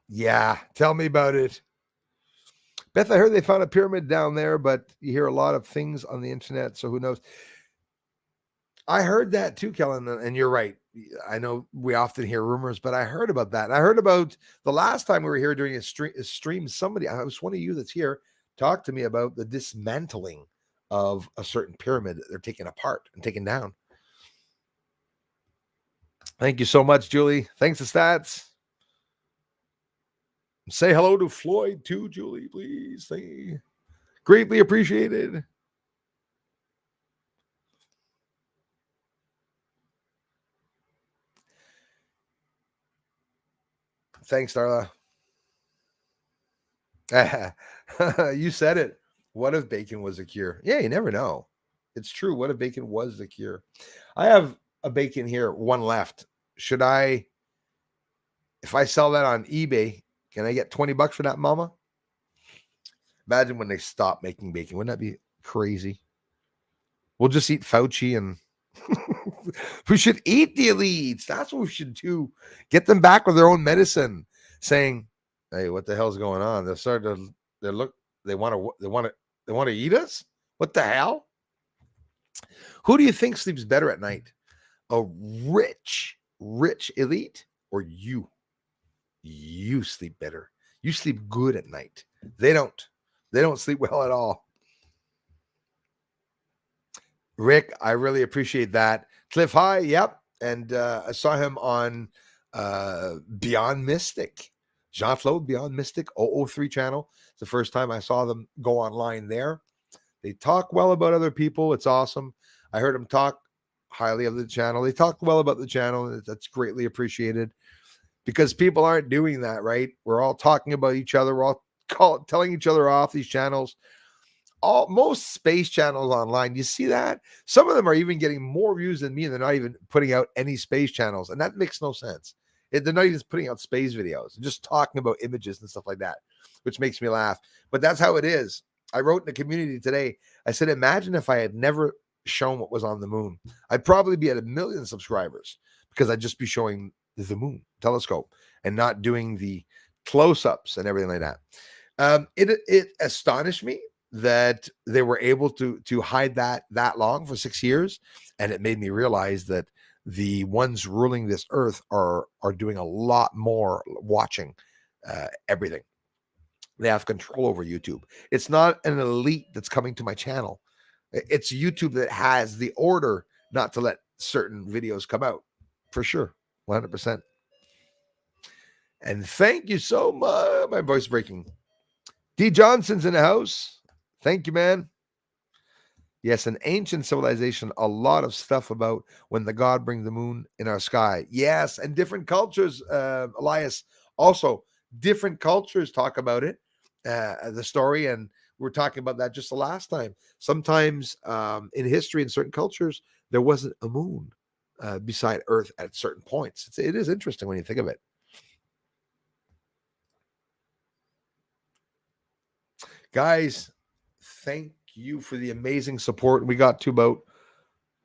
Yeah, tell me about it. Beth, I heard they found a pyramid down there, but you hear a lot of things on the internet, so who knows? I heard that too, Kellen, and you're right. I know we often hear rumors, but I heard about that. And I heard about the last time we were here doing a stream. Somebody, I was one of you that's here, talked to me about the dismantling of a certain pyramid that they're taking apart and taking down. Thank you so much, Julie. Thanks to Stats. Say hello to Floyd too, Julie, please. Greatly appreciated. Thanks, Darla. You said it. What if bacon was a cure? Yeah, you never know. It's true. What if bacon was the cure? I have a bacon here, one left. Should I, if I sell that on eBay, can I get $20 for that, mama? Imagine when they stop making bacon. Wouldn't that be crazy? We'll just eat Fauci and we should eat the elites. That's what we should do. Get them back with their own medicine, saying, "Hey, what the hell's going on?" They're starting to. They want to eat us. What the hell? Who do you think sleeps better at night? A rich elite, or you? You sleep better. You sleep good at night. They don't. They don't sleep well at all. Rick, I really appreciate that. Cliff High, yep. And I saw him on Beyond Mystic. Jean-Claude Beyond Mystic 003 channel. It's the first time I saw them go online there. They talk well about other people. It's awesome. I heard them talk highly of the channel. They talk well about the channel. That's greatly appreciated because people aren't doing that, right? We're all talking about each other. We're all telling each other off these channels. Most space channels online, you see that? Some of them are even getting more views than me, and they're not even putting out any space channels, and that makes no sense. They're not even putting out space videos, they're just talking about images and stuff like that, which makes me laugh. But that's how it is. I wrote in the community today, I said, imagine if I had never shown what was on the moon. I'd probably be at 1 million subscribers because I'd just be showing the moon telescope and not doing the close-ups and everything like that. It astonished me that they were able to hide that long for 6 years, and it made me realize that the ones ruling this earth are doing a lot more watching everything. They have control over YouTube. It's not an elite that's coming to my channel. It's YouTube that has the order not to let certain videos come out, for sure, 100%. And thank you so much. My voice breaking. D Johnson's in the house. Thank you, man. Yes, an ancient civilization, a lot of stuff about when the god brings the moon in our sky. Yes, and different cultures, Elias, also different cultures talk about it, the story, and we were talking about that just the last time. Sometimes in history, in certain cultures, there wasn't a moon beside Earth at certain points. It is interesting when you think of it. Guys, thank you for the amazing support. We got to about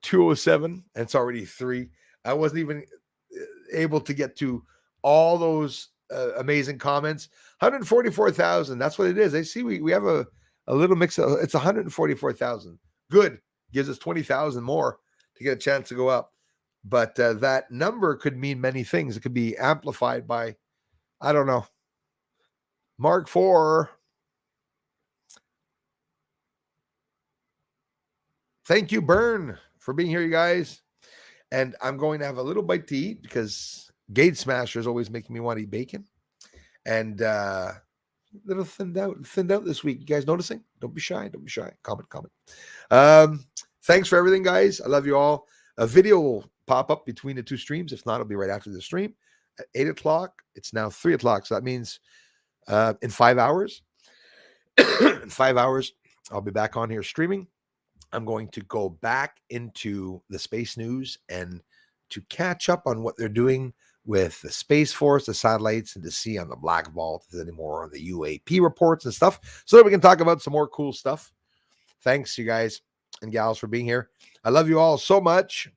207 and it's already 3. I wasn't even able to get to all those amazing comments. 144,000. That's what it is. I see we have a little mix of, it's 144,000. Good. Gives us 20,000 more to get a chance to go up. But that number could mean many things. It could be amplified by, I don't know, Mark IV. Thank you, Bern, for being here, you guys. And I'm going to have a little bite to eat because Gate Smasher is always making me want to eat bacon. And a little thinned out this week. You guys noticing? Don't be shy. Don't be shy. Comment. Thanks for everything, guys. I love you all. A video will pop up between the two streams. If not, it'll be right after the stream at 8 o'clock. It's now 3 o'clock. So that means in 5 hours, in 5 hours, I'll be back on here streaming. I'm going to go back into the space news and to catch up on what they're doing with the Space Force, the satellites, and to see on the Black Vault if there's any more on the UAP reports and stuff, so that we can talk about some more cool stuff. Thanks, you guys and gals, for being here. I love you all so much.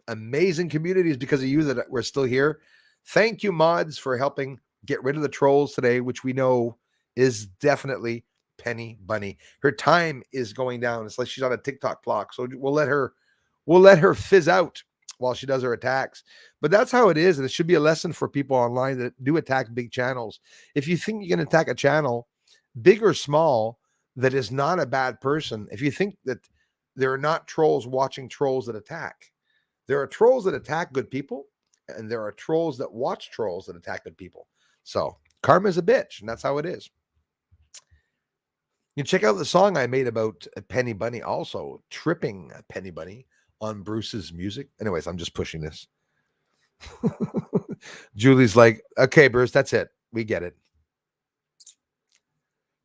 Amazing communities because of you that we're still here. Thank you, mods, for helping get rid of the trolls today, which we know is definitely Penny Bunny. Her time is going down. It's like she's on a TikTok clock, so we'll let her fizz out while she does her attacks. But that's how it is, and it should be a lesson for people online that do attack big channels. If you think you can attack a channel, big or small, that is not a bad person, if you think that there are not trolls watching trolls that attack, there are trolls that attack good people, and there are trolls that watch trolls that attack good people. So karma's a bitch, and that's how it is. You can check out the song I made about Penny Bunny, also tripping Penny Bunny on Bruce's music. Anyways, I'm just pushing this. Julie's like, okay, Bruce, that's it. We get it.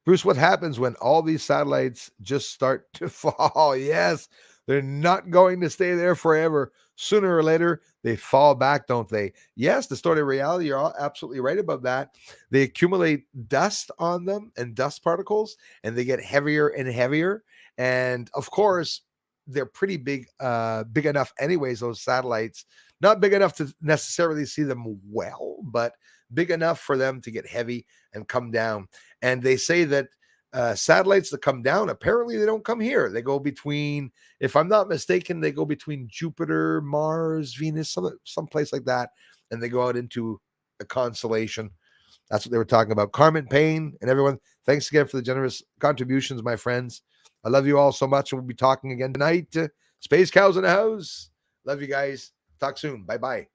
Bruce, what happens when all these satellites just start to fall? Yes, they're not going to stay there forever. Sooner or later, they fall back, don't they? Yes, the story of reality, you're all absolutely right about that. They accumulate dust on them and dust particles, and they get heavier and heavier. And of course, they're pretty big enough anyways, those satellites. Not big enough to necessarily see them well, but big enough for them to get heavy and come down. And they say that satellites that come down, apparently they don't come here. They go between, if I'm not mistaken, they go between Jupiter, Mars, Venus, some place like that, and they go out into a constellation. That's what they were talking about. Carmen Payne and everyone, thanks again for the generous contributions, my friends. I love you all so much, and we'll be talking again tonight. Space Cows in the house. Love you guys. Talk soon. Bye-bye.